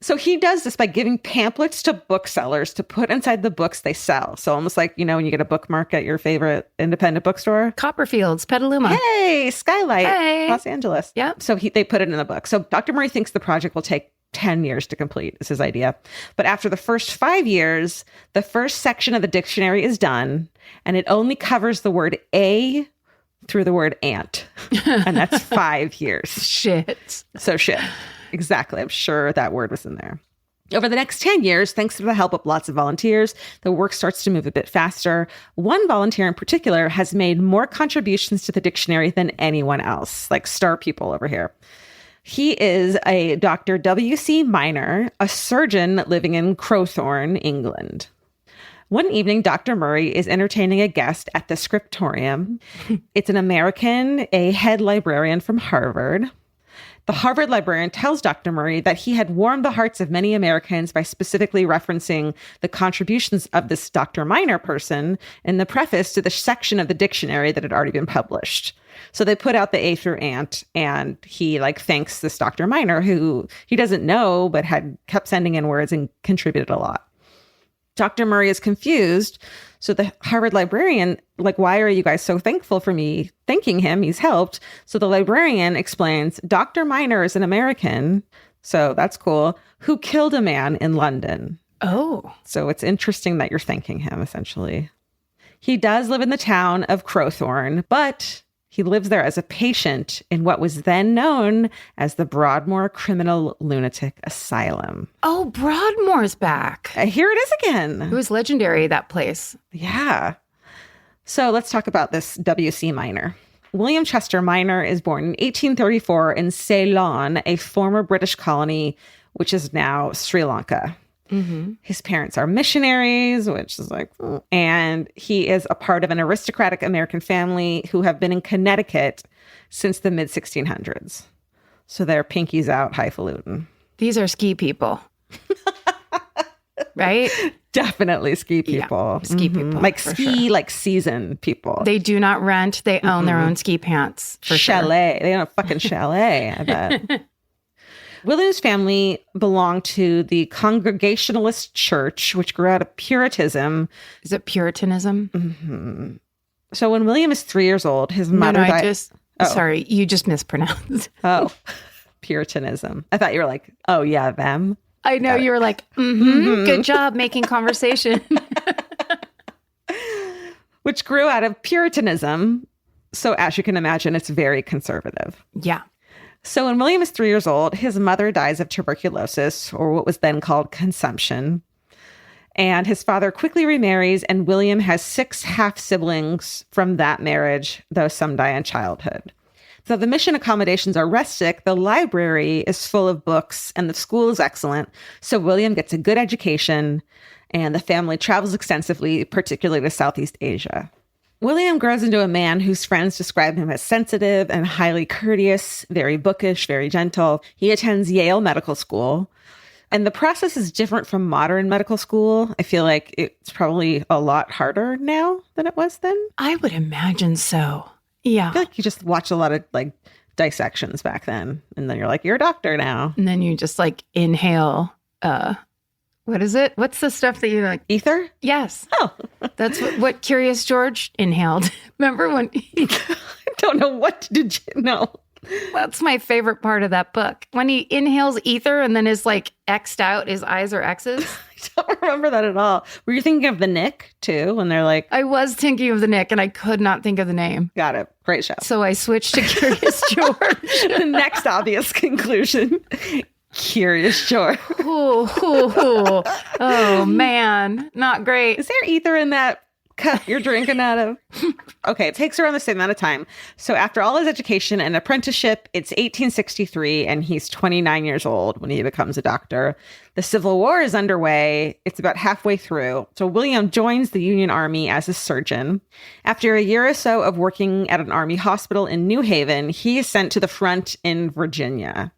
So he does this by giving pamphlets to booksellers to put inside the books they sell. So almost like, when you get a bookmark at your favorite independent bookstore. Copperfield's, Petaluma. Hey, Skylight, hey. Los Angeles. Yep. So they put it in the book. So Dr. Murray thinks the project will take 10 years to complete, is his idea. But after the first 5 years, the first section of the dictionary is done, and it only covers the word a through the word ant. And that's 5 years. Shit. So shit. Exactly. I'm sure that word was in there. Over the next 10 years, thanks to the help of lots of volunteers, the work starts to move a bit faster. One volunteer in particular has made more contributions to the dictionary than anyone else, like star people over here. He is a Dr. W.C. Minor, a surgeon living in Crowthorne, England. One evening, Dr. Murray is entertaining a guest at the Scriptorium. It's an American, a head librarian from Harvard. The Harvard librarian tells Dr. Murray that he had warmed the hearts of many Americans by specifically referencing the contributions of this Dr. Minor person in the preface to the section of the dictionary that had already been published. So they put out the A through ant, and he thanks this Dr. Minor, who he doesn't know, but had kept sending in words and contributed a lot. Dr. Murray is confused. So the Harvard librarian, why are you guys so thankful for me thanking him? He's helped. So the librarian explains, Dr. Minor is an American, so that's cool, who killed a man in London. Oh. So it's interesting that you're thanking him, essentially. He does live in the town of Crowthorne, but he lives there as a patient in what was then known as the Broadmoor Criminal Lunatic Asylum. Oh, Broadmoor's back. Here it is again. It was legendary, that place. Yeah. So let's talk about this W.C. Minor. William Chester Minor is born in 1834 in Ceylon, a former British colony, which is now Sri Lanka. Mm-hmm. His parents are missionaries, which is and he is a part of an aristocratic American family who have been in Connecticut since the mid 1600s. So they're pinkies out, highfalutin. These are ski people. right? Definitely ski people. Yeah, ski people, Like for ski, sure. like season people. They do not rent. They own their own ski pants. For Chalet. They own a fucking chalet, I bet. William's family belonged to the Congregationalist Church, which grew out of Puritanism. Is it Puritanism? So when William is 3 years old, his No, mother I died. just, sorry, you just mispronounced. Oh, Puritanism. I thought you were like, oh, yeah, them. I know you were like, good job making conversation. Which grew out of Puritanism. So as you can imagine, it's very conservative. Yeah. So when William is 3 years old, his mother dies of tuberculosis, or what was then called consumption. And his father quickly remarries, and William has 6 half-siblings from that marriage, though some die in childhood. So the mission accommodations are rustic, the library is full of books, and the school is excellent. So William gets a good education, and the family travels extensively, particularly to Southeast Asia. William grows into a man whose friends describe him as sensitive and highly courteous, very bookish, very gentle. He attends Yale Medical School. And the process is different from modern medical school. I feel like it's probably a lot harder now than it was then. I would imagine so. Yeah. I feel like you just watch a lot of like dissections back then. And then you're like, you're a doctor now. And then you just like inhale, what is it? What's the stuff that you like? Ether? Yes. Oh, That's what Curious George inhaled. Remember when? I don't know what did you know. That's my favorite part of that book. When he inhales ether and then is like X'd out, his eyes are X's. I don't remember that at all. Were you thinking of the Nick too? When they're like, I was thinking of the Nick and I could not think of the name. got it. Great show. So I switched to Curious George. The next obvious conclusion. Curious George. Oh, man. Not great. Is there ether in that cup you're drinking out of? Okay, it takes around the same amount of time. So after all his education and apprenticeship, it's 1863, and he's 29 years old when he becomes a doctor. The Civil War is underway. It's about halfway through. So William joins the Union Army as a surgeon. After a year or so of working at an Army hospital in New Haven, he is sent to the front in Virginia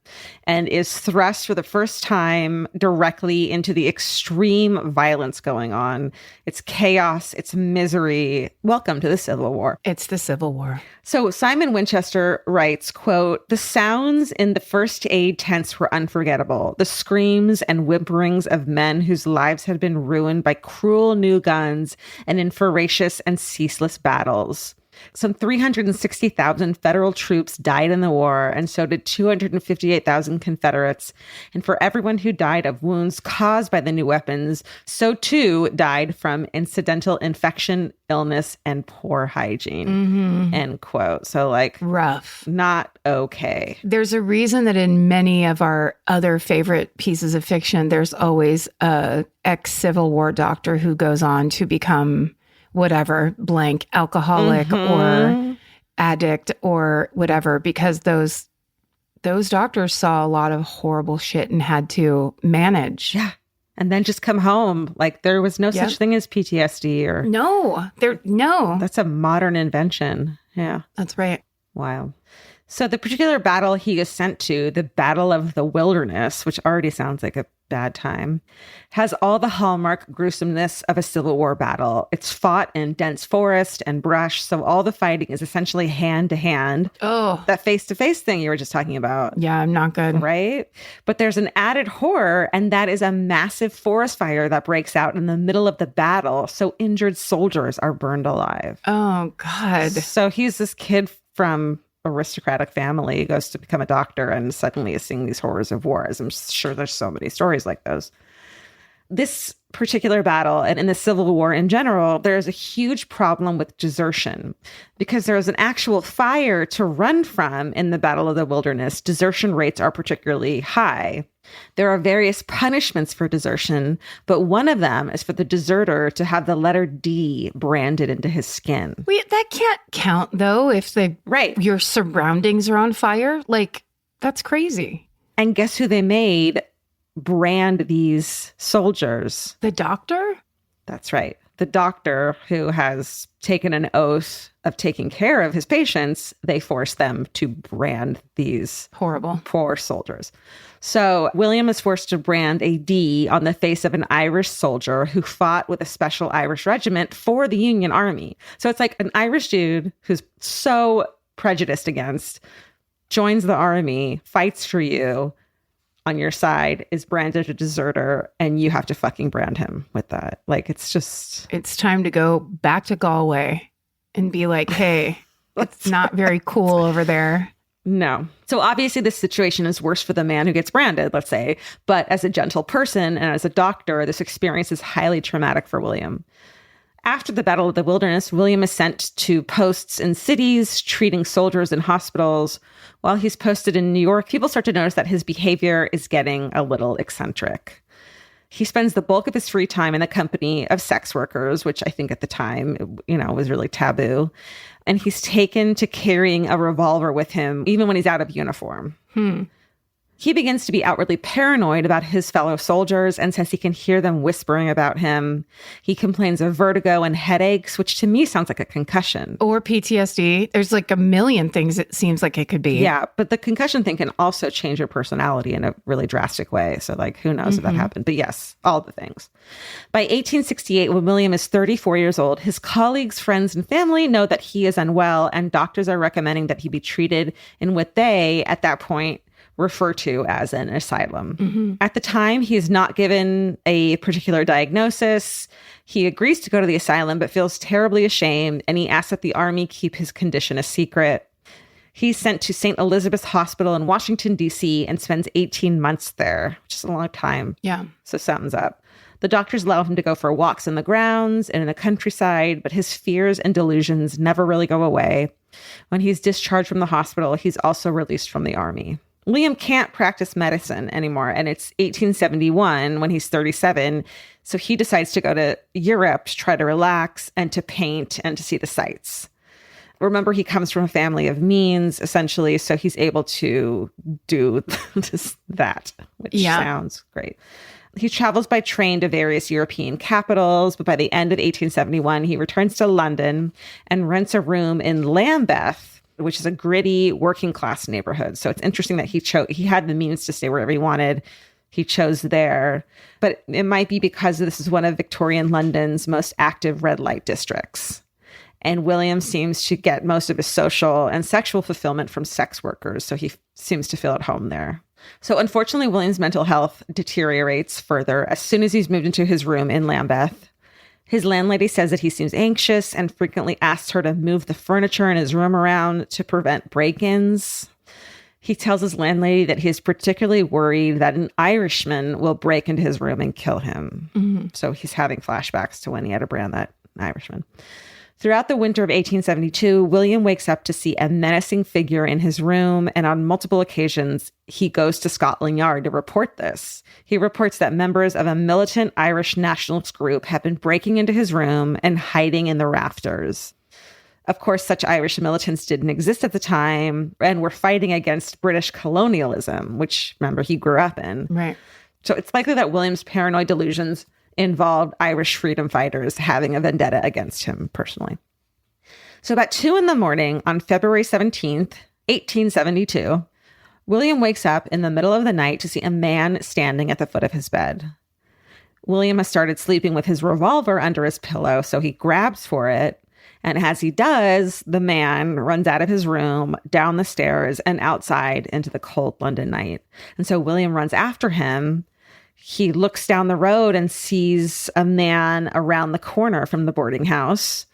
and is thrust for the first time directly into the extreme violence going on. It's chaos. It's misery. Welcome to the Civil War. It's the Civil War. So Simon Winchester writes, quote, "The sounds in the first aid tents were unforgettable. The screams and whimperings of men whose lives had been ruined by cruel new guns and in voracious and ceaseless battles. Some 360,000 federal troops died in the war, and so did 258,000 Confederates. And for everyone who died of wounds caused by the new weapons, so too died from incidental infection, illness, and poor hygiene." End quote. So like, Rough. not okay. There's a reason that in many of our other favorite pieces of fiction, there's always a ex-Civil War doctor who goes on to become whatever, blank, alcoholic or addict or whatever, because those doctors saw a lot of horrible shit and had to manage. Yeah. And then just come home. Like there was no such thing as PTSD or... No. That's a modern invention. Yeah. That's right. Wow. So the particular battle he is sent to, the Battle of the Wilderness, which already sounds like a bad time, has all the hallmark gruesomeness of a Civil War battle. It's fought in dense forest and brush, so all the fighting is essentially hand to hand. Oh. That face-to-face thing you were just talking about. Yeah, I'm not good. Right? But there's an added horror, and that is a massive forest fire that breaks out in the middle of the battle, so injured soldiers are burned alive. Oh, God. So he's this kid from aristocratic family, goes to become a doctor, and suddenly is seeing these horrors of war. As I'm sure there's so many stories like those. This particular battle, and in the Civil War in general, there's a huge problem with desertion because there is an actual fire to run from in the Battle of the Wilderness. Desertion rates are particularly high. There are various punishments for desertion, but one of them is for the deserter to have the letter D branded into his skin. Wait, that can't count, though, if your surroundings are on fire. Like, that's crazy. And guess who they made brand these soldiers? The doctor? That's right. the doctor who has taken an oath of taking care of his patients, they force them to brand these Horrible. poor soldiers. So William is forced to brand a D on the face of an Irish soldier who fought with a special Irish regiment for the Union Army. So it's like an Irish dude who's so prejudiced against, joins the army, fights for you, on your side, is branded a deserter, and you have to fucking brand him with that. Like, it's just... It's time to go back to Galway and be like, hey, it's not very cool over there. No. So obviously this situation is worse for the man who gets branded, let's say. But as a gentle person and as a doctor, this experience is highly traumatic for William. After the Battle of the Wilderness, William is sent to posts in cities, treating soldiers in hospitals. While he's posted in New York, people start to notice that his behavior is getting a little eccentric. He spends the bulk of his free time in the company of sex workers, which I think at the time, was really taboo. And he's taken to carrying a revolver with him, even when he's out of uniform. He begins to be outwardly paranoid about his fellow soldiers and says he can hear them whispering about him. He complains of vertigo and headaches, which to me sounds like a concussion. Or PTSD. There's like a million things it seems like it could be. Yeah, but the concussion thing can also change your personality in a really drastic way. So like, who knows if that happened? But yes, all the things. By 1868, when William is 34 years old, his colleagues, friends, and family know that he is unwell, and doctors are recommending that he be treated in what they, at that point, refer to as an asylum. At the time, he is not given a particular diagnosis. He agrees to go to the asylum, but feels terribly ashamed, and he asks that the army keep his condition a secret. He's sent to St. Elizabeth's Hospital in Washington, D.C., and spends 18 months there, which is a long time. Yeah. So something's up. The doctors allow him to go for walks in the grounds and in the countryside, but his fears and delusions never really go away. When he's discharged from the hospital, he's also released from the army. William can't practice medicine anymore, and it's 1871 when he's 37, so he decides to go to Europe to try to relax and to paint and to see the sights. Remember, he comes from a family of means, essentially, so he's able to do that, which sounds great. He travels by train to various European capitals, but by the end of 1871, he returns to London and rents a room in Lambeth, which is a gritty working class neighborhood. So it's interesting that he had the means to stay wherever he wanted. He chose there, but it might be because this is one of Victorian London's most active red light districts. And William seems to get most of his social and sexual fulfillment from sex workers. So he seems to feel at home there. So unfortunately, William's mental health deteriorates further as soon as he's moved into his room in Lambeth. His landlady says that he seems anxious and frequently asks her to move the furniture in his room around to prevent break-ins. He tells his landlady that he is particularly worried that an Irishman will break into his room and kill him. So he's having flashbacks to when he had to brand that Irishman. Throughout the winter of 1872, William wakes up to see a menacing figure in his room, and on multiple occasions, he goes to Scotland Yard to report this. He reports that members of a militant Irish nationalist group have been breaking into his room and hiding in the rafters. Of course, such Irish militants didn't exist at the time and were fighting against British colonialism, which, remember, he grew up in. Right. So it's likely that William's paranoid delusions involved Irish freedom fighters having a vendetta against him personally. So about 2 a.m. on February 17th, 1872, William wakes up in the middle of the night to see a man standing at the foot of his bed. William has started sleeping with his revolver under his pillow, so he grabs for it. And as he does, the man runs out of his room, down the stairs, and outside into the cold London night. And so William runs after him. He looks down the road and sees a man around the corner from the boarding house.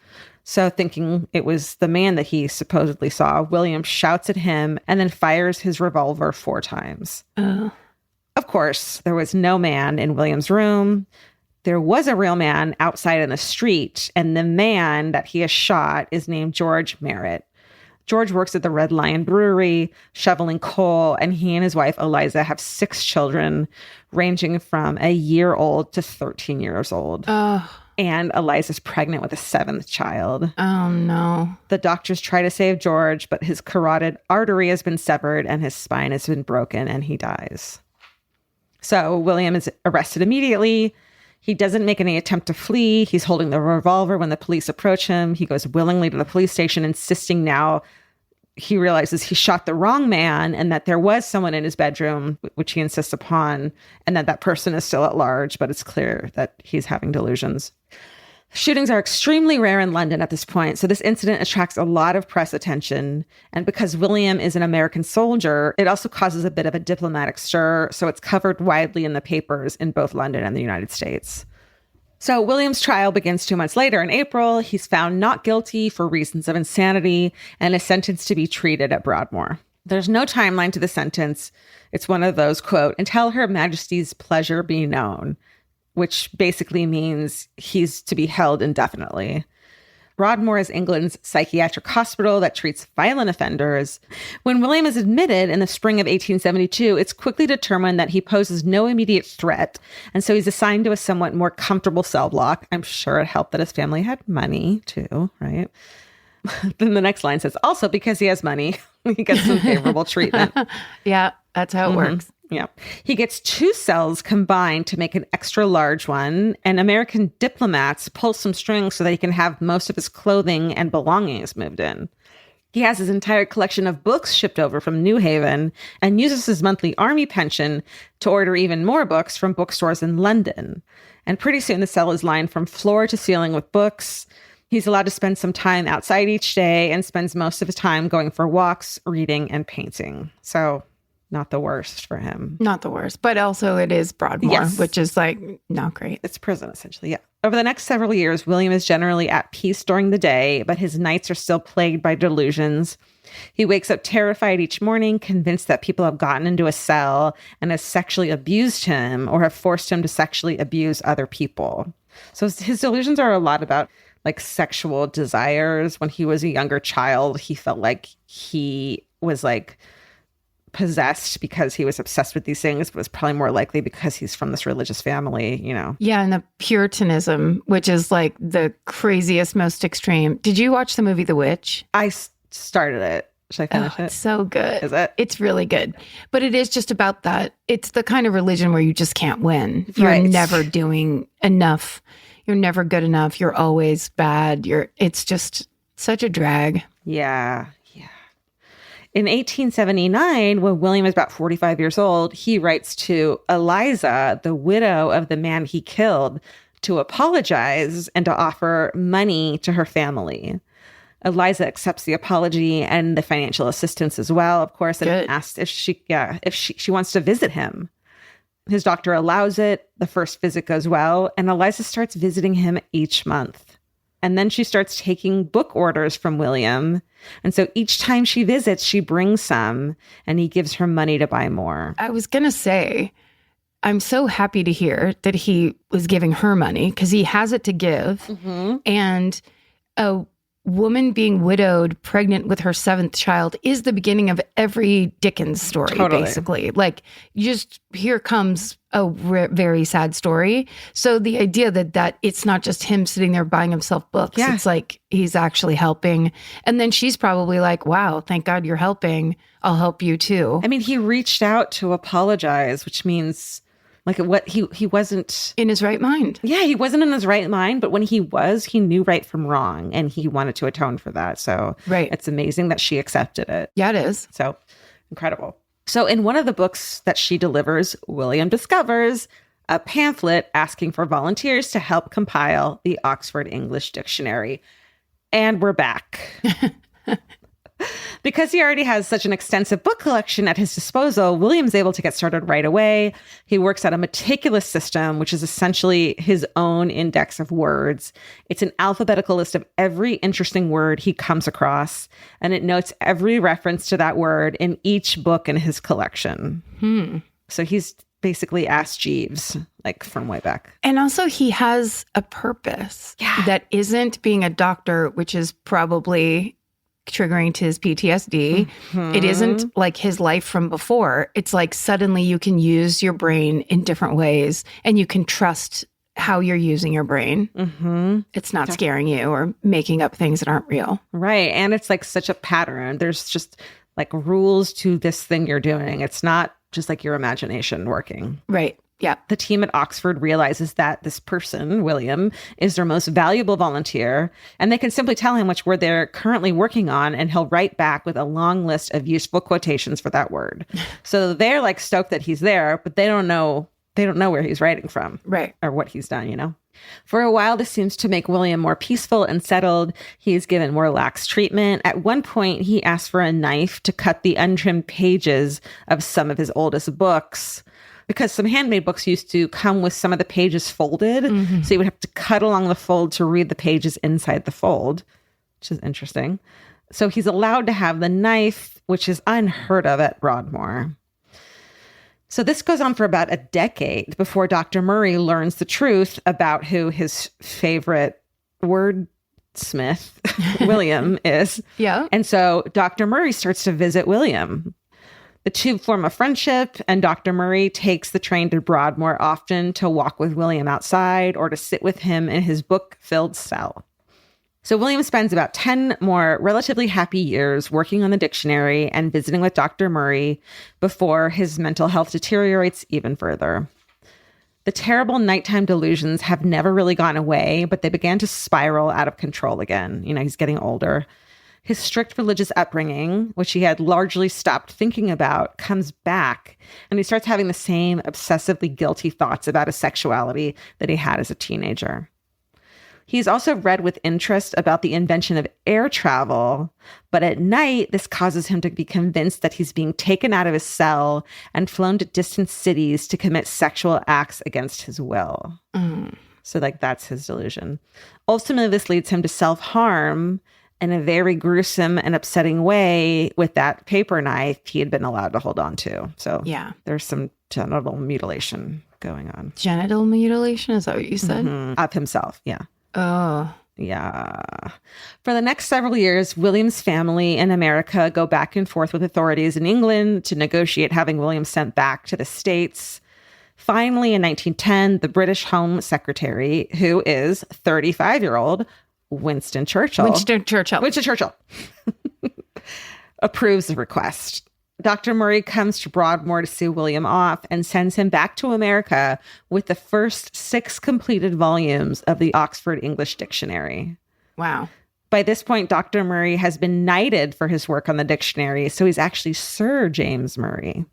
So thinking it was the man that he supposedly saw, William shouts at him and then fires his revolver 4 times. Of course, there was no man in William's room. There was a real man outside in the street, and the man that he has shot is named George Merritt. George works at the Red Lion Brewery, shoveling coal, and he and his wife, Eliza, have 6 children, ranging from a year old to 13 years old. And Eliza's pregnant with a 7th child. Oh, no. The doctors try to save George, but his carotid artery has been severed and his spine has been broken, and he dies. So William is arrested immediately. He doesn't make any attempt to flee. He's holding the revolver when the police approach him. He goes willingly to the police station, insisting now he realizes he shot the wrong man and that there was someone in his bedroom, which he insists upon, and that person is still at large, but it's clear that he's having delusions. Shootings are extremely rare in London at this point, so this incident attracts a lot of press attention. And because William is an American soldier, it also causes a bit of a diplomatic stir, so it's covered widely in the papers in both London and the United States. So William's trial begins 2 months later in April. He's found not guilty for reasons of insanity and is sentenced to be treated at Broadmoor. There's no timeline to the sentence. It's one of those, quote, "until Her Majesty's pleasure be known," which basically means he's to be held indefinitely. Broadmoor is England's psychiatric hospital that treats violent offenders. When William is admitted in the spring of 1872, it's quickly determined that he poses no immediate threat, and so he's assigned to a somewhat more comfortable cell block. I'm sure it helped that his family had money too, right? Then the next line says, also because he has money, he gets some favorable treatment. Yeah, that's how it works. Yeah. He gets 2 cells combined to make an extra large one, and American diplomats pull some strings so that he can have most of his clothing and belongings moved in. He has his entire collection of books shipped over from New Haven and uses his monthly army pension to order even more books from bookstores in London. And pretty soon the cell is lined from floor to ceiling with books. He's allowed to spend some time outside each day and spends most of his time going for walks, reading, and painting. So not the worst for him. Not the worst, but also it is Broadmoor, Yes. which is like not great. It's prison, essentially, yeah. Over the next several years, William is generally at peace during the day, but his nights are still plagued by delusions. He wakes up terrified each morning, convinced that people have gotten into a cell and have sexually abused him or have forced him to sexually abuse other people. So his delusions are a lot about like sexual desires. When he was a younger child, he felt like he was like possessed because he was obsessed with these things, but it's probably more likely because he's from this religious family, you know. Yeah, and the Puritanism, which is like the craziest, most extreme. Did you watch the movie The Witch? I started it. Should I finish it? It's so good. Is it? It's really good. But it is just about that. It's the kind of religion where you just can't win. You're Right. never doing enough. You're never good enough. You're always bad. It's just such a drag. Yeah. In 1879, when William is about 45 years old, he writes to Eliza, the widow of the man he killed, to apologize and to offer money to her family. Eliza accepts the apology and the financial assistance as well, of course, and Good. asks if she wants to visit him. His doctor allows it. The first visit goes well, and Eliza starts visiting him each month. And then she starts taking book orders from William. And so each time she visits, she brings some, and he gives her money to buy more. I was going to say, I'm so happy to hear that he was giving her money because he has it to give. Mm-hmm. And a woman being widowed, pregnant with her 7th child is the beginning of every Dickens story, Totally. basically. Like, here comes a very sad story. So the idea that it's not just him sitting there buying himself books, Yeah. it's like he's actually helping. And then she's probably like, wow, thank God you're helping. I'll help you too. I mean, he reached out to apologize, which means like what he wasn't. In his right mind. Yeah, he wasn't in his right mind, but when he was, he knew right from wrong, and he wanted to atone for that. So Right. it's amazing that she accepted it. Yeah, it is. So incredible. So in one of the books that she delivers, William discovers a pamphlet asking for volunteers to help compile the Oxford English Dictionary. And we're back. Because he already has such an extensive book collection at his disposal, William's able to get started right away. He works out a meticulous system, which is essentially his own index of words. It's an alphabetical list of every interesting word he comes across, and it notes every reference to that word in each book in his collection. So he's basically Ask Jeeves, like from way back. And also he has a purpose that isn't being a doctor, which is probably triggering to his PTSD. It isn't like his life from before. It's like suddenly you can use your brain in different ways and you can trust how you're using your brain. It's not scaring you or making up things that aren't real. Right. And it's like such a pattern. There's just like rules to this thing you're doing. It's not just like your imagination working. Right. Yeah. The team at Oxford realizes that this person, William, is their most valuable volunteer, and they can simply tell him which word they're currently working on, and he'll write back with a long list of useful quotations for that word. So they're like stoked that he's there, but they don't know where he's writing from. Right. Or what he's done, you know? For a while, this seems to make William more peaceful and settled. He is given more lax treatment. At one point, he asks for a knife to cut the untrimmed pages of some of his oldest books, because some handmade books used to come with some of the pages folded. So you would have to cut along the fold to read the pages inside the fold, which is interesting. So he's allowed to have the knife, which is unheard of at Broadmoor. So this goes on for about a decade before Dr. Murray learns the truth about who his favorite wordsmith, William, is. Yeah. And so Dr. Murray starts to visit William. The two form a friendship, and Dr. Murray takes the train to Broadmoor often to walk with William outside or to sit with him in his book-filled cell. So William spends about 10 more relatively happy years working on the dictionary and visiting with Dr. Murray before his mental health deteriorates even further. The terrible nighttime delusions have never really gone away, but they began to spiral out of control again. You know, he's getting older. His strict religious upbringing, which he had largely stopped thinking about, comes back, and he starts having the same obsessively guilty thoughts about his sexuality that he had as a teenager. He's also read with interest about the invention of air travel, but at night, this causes him to be convinced that he's being taken out of his cell and flown to distant cities to commit sexual acts against his will. So, like, that's his delusion. Ultimately, this leads him to self-harm in a very gruesome and upsetting way with that paper knife he had been allowed to hold on to. So Yeah. there's some genital mutilation going on. Genital mutilation? Is that what you said? Of himself, yeah. Oh. Yeah. For the next several years, William's family in America go back and forth with authorities in England to negotiate having William sent back to the States. Finally, in 1910, the British Home Secretary, who is 35-year-old Winston Churchill, approves the request. Dr. Murray comes to Broadmoor to see William off and sends him back to America with the first 6 completed volumes of the Oxford English Dictionary. Wow. By this point, Dr. Murray has been knighted for his work on the dictionary, so he's actually Sir James Murray.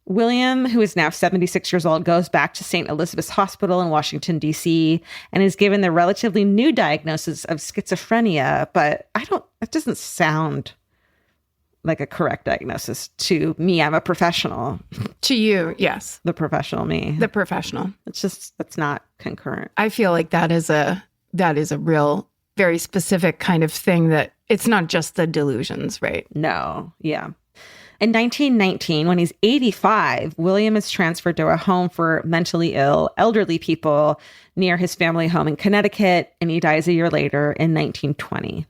William, who is now 76 years old, goes back to St. Elizabeth's Hospital in Washington, D.C., and is given the relatively new diagnosis of schizophrenia, but it doesn't sound like a correct diagnosis to me. I'm a professional. To you, yes. The professional me. The professional. That's not concurrent. I feel like that is a real, very specific kind of thing, that it's not just the delusions, right? No. Yeah. In 1919, when he's 85, William is transferred to a home for mentally ill elderly people near his family home in Connecticut, and he dies a year later in 1920.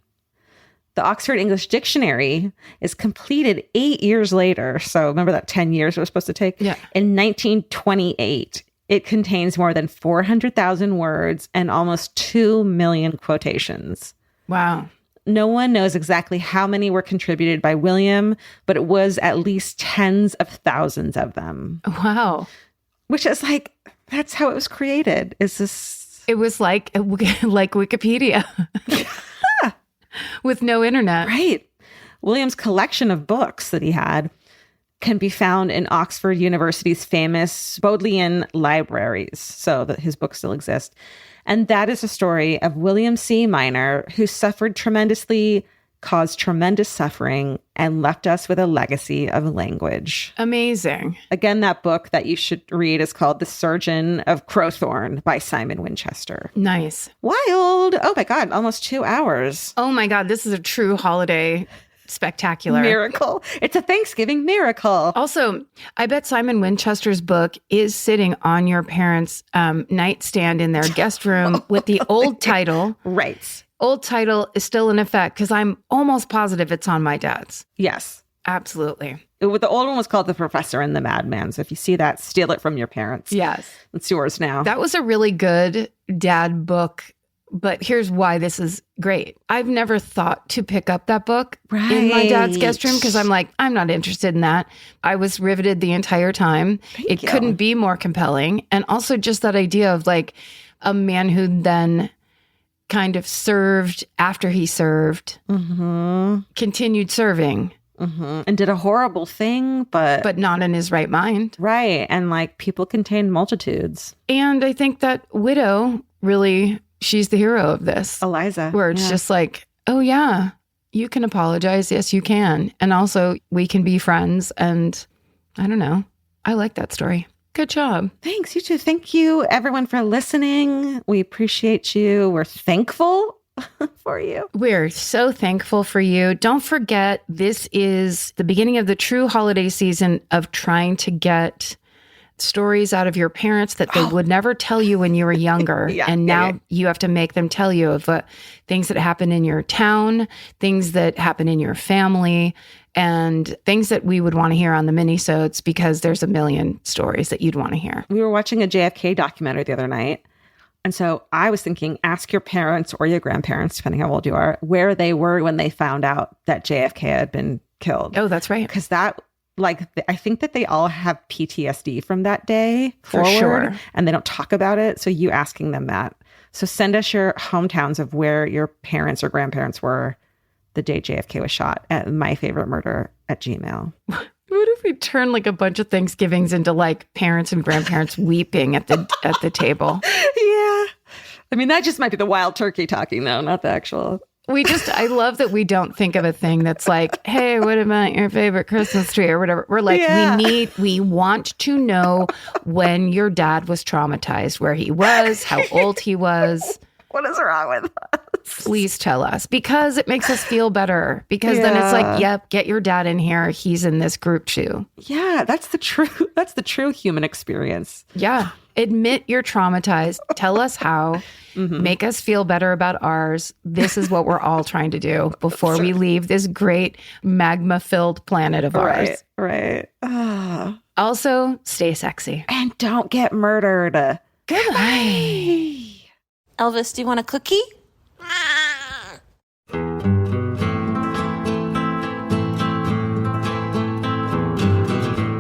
The Oxford English Dictionary is completed 8 years later. So remember that 10 years it was supposed to take? Yeah. In 1928, it contains more than 400,000 words and almost 2 million quotations. Wow. No one knows exactly how many were contributed by William, but it was at least tens of thousands of them. Wow. Which is like, that's how it was created. It was like Wikipedia. With no internet. Right. William's collection of books that he had can be found in Oxford University's famous Bodleian libraries, so that his books still exist. And that is a story of William C. Minor, who suffered tremendously, caused tremendous suffering, and left us with a legacy of language. Amazing. Again, that book that you should read is called The Surgeon of Crowthorne by Simon Winchester. Nice. Wild. Oh my God, almost 2 hours. Oh my God, this is a true holiday spectacular. Miracle. It's a Thanksgiving miracle. Also, I bet Simon Winchester's book is sitting on your parents' nightstand in their guest room with the old title. Right. Old title is still in effect, because I'm almost positive it's on my dad's. Yes. Absolutely. The old one was called The Professor and the Madman. So if you see that, steal it from your parents. Yes. It's yours now. That was a really good dad book But here's why this is great. I've never thought to pick up that book in my dad's guest room because I'm like, I'm not interested in that. I was riveted the entire time. It couldn't be more compelling. And also just that idea of like a man who then kind of served after he served, continued serving. And did a horrible thing, but not in his right mind. Right. And like people contain multitudes. And I think that widow really, she's the hero of this. Eliza. Where it's just like, oh yeah, you can apologize. Yes, you can. And also we can be friends. And I don't know. I like that story. Good job. Thanks. You too. Thank you everyone for listening. We appreciate you. We're thankful for you. We're so thankful for you. Don't forget, this is the beginning of the true holiday season of trying to get stories out of your parents that they would never tell you when you were younger. And now you have to make them tell you of things that happen in your town, things that happen in your family, and things that we would want to hear on the minisodes because there's a million stories that you'd want to hear. We were watching a JFK documentary the other night. And so I was thinking, ask your parents or your grandparents, depending how old you are, where they were when they found out that JFK had been killed. Oh, that's right. Because that, like, I think that they all have PTSD from that day forward, for sure. And they don't talk about it. So you asking them that. So send us your hometowns of where your parents or grandparents were the day JFK was shot at myfavoritemurder@gmail.com. What if we turn like a bunch of Thanksgivings into like parents and grandparents weeping at the table? Yeah. I mean, that just might be the wild turkey talking though, not the actual. I love that we don't think of a thing that's like, hey, what about your favorite Christmas tree or whatever? We're like, we want to know when your dad was traumatized, where he was, how old he was. What is wrong with us? Please tell us, because it makes us feel better. Because then it's like, yep, get your dad in here. He's in this group too. Yeah, that's the true human experience. Yeah. Admit you're traumatized. Tell us how. Make us feel better about ours. This is what we're all trying to do before we leave this great magma-filled planet of ours. Right. Also, stay sexy. And don't get murdered. Goodbye. Elvis, do you want a cookie?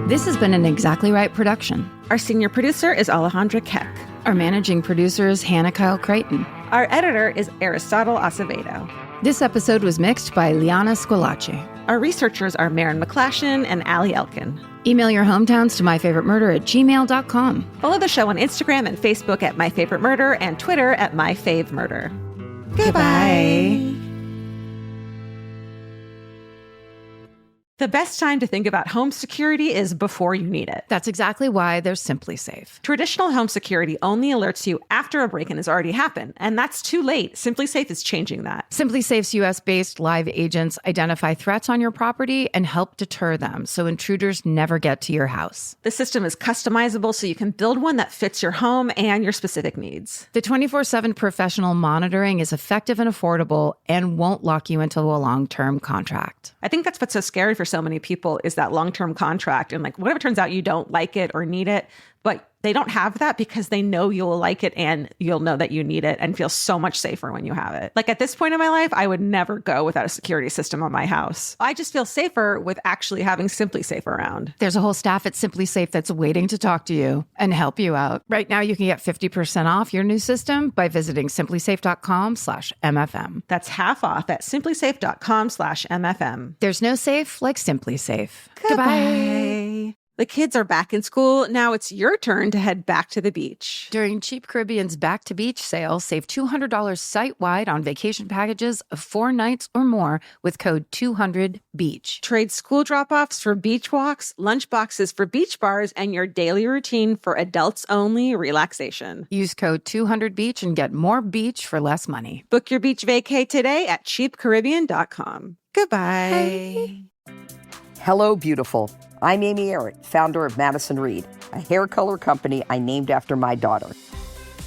This has been an Exactly Right production. Our senior producer is Alejandra Keck. Our managing producer is Hannah Kyle Creighton. Our editor is Aristotle Acevedo. This episode was mixed by Liana Squillace. Our researchers are Maren McClashin and Allie Elkin. Email your hometowns to myfavoritemurder@gmail.com. Follow the show on Instagram and Facebook at myfavoritemurder and Twitter at myfavemurder. Goodbye. The best time to think about home security is before you need it. That's exactly why there's Simply Safe. Traditional home security only alerts you after a break-in has already happened, and that's too late. Simply Safe is changing that. Simply Safe's US-based live agents identify threats on your property and help deter them so intruders never get to your house. The system is customizable so you can build one that fits your home and your specific needs. The 24/7 professional monitoring is effective and affordable and won't lock you into a long-term contract. I think that's what's so scary for so many people is that long-term contract. And like, what if it turns out you don't like it or need it, but they don't have that because they know you'll like it and you'll know that you need it and feel so much safer when you have it. Like at this point in my life, I would never go without a security system on my house. I just feel safer with actually having Simply Safe around. There's a whole staff at Simply Safe that's waiting to talk to you and help you out. Right now, you can get 50% off your new system by visiting simplysafe.com/MFM. That's half off at simplysafe.com/MFM. There's no safe like Simply Safe. Goodbye. The kids are back in school. Now it's your turn to head back to the beach. During Cheap Caribbean's Back to Beach sale, save $200 site-wide on vacation packages of 4 nights or more with code 200BEACH. Trade school drop-offs for beach walks, lunch boxes for beach bars, and your daily routine for adults-only relaxation. Use code 200BEACH and get more beach for less money. Book your beach vacay today at cheapcaribbean.com. Goodbye. Bye. Hello, beautiful. I'm Amy Errett, founder of Madison Reed, a hair color company I named after my daughter.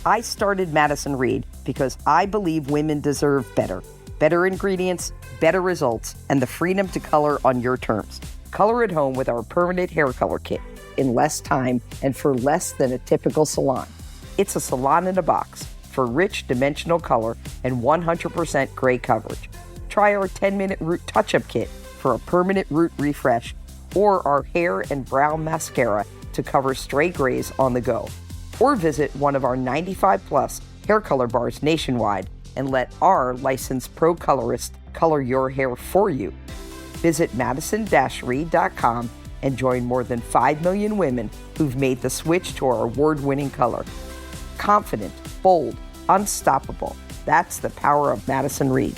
I started Madison Reed because I believe women deserve better. Better ingredients, better results, and the freedom to color on your terms. Color at home with our permanent hair color kit in less time and for less than a typical salon. It's a salon in a box for rich dimensional color and 100% gray coverage. Try our 10-minute root touch-up kit for a permanent root refresh, or our hair and brow mascara to cover stray grays on the go. Or visit one of our 95-plus hair color bars nationwide and let our licensed pro colorist color your hair for you. Visit madison-reed.com and join more than 5 million women who've made the switch to our award-winning color. Confident, bold, unstoppable. That's the power of Madison Reed.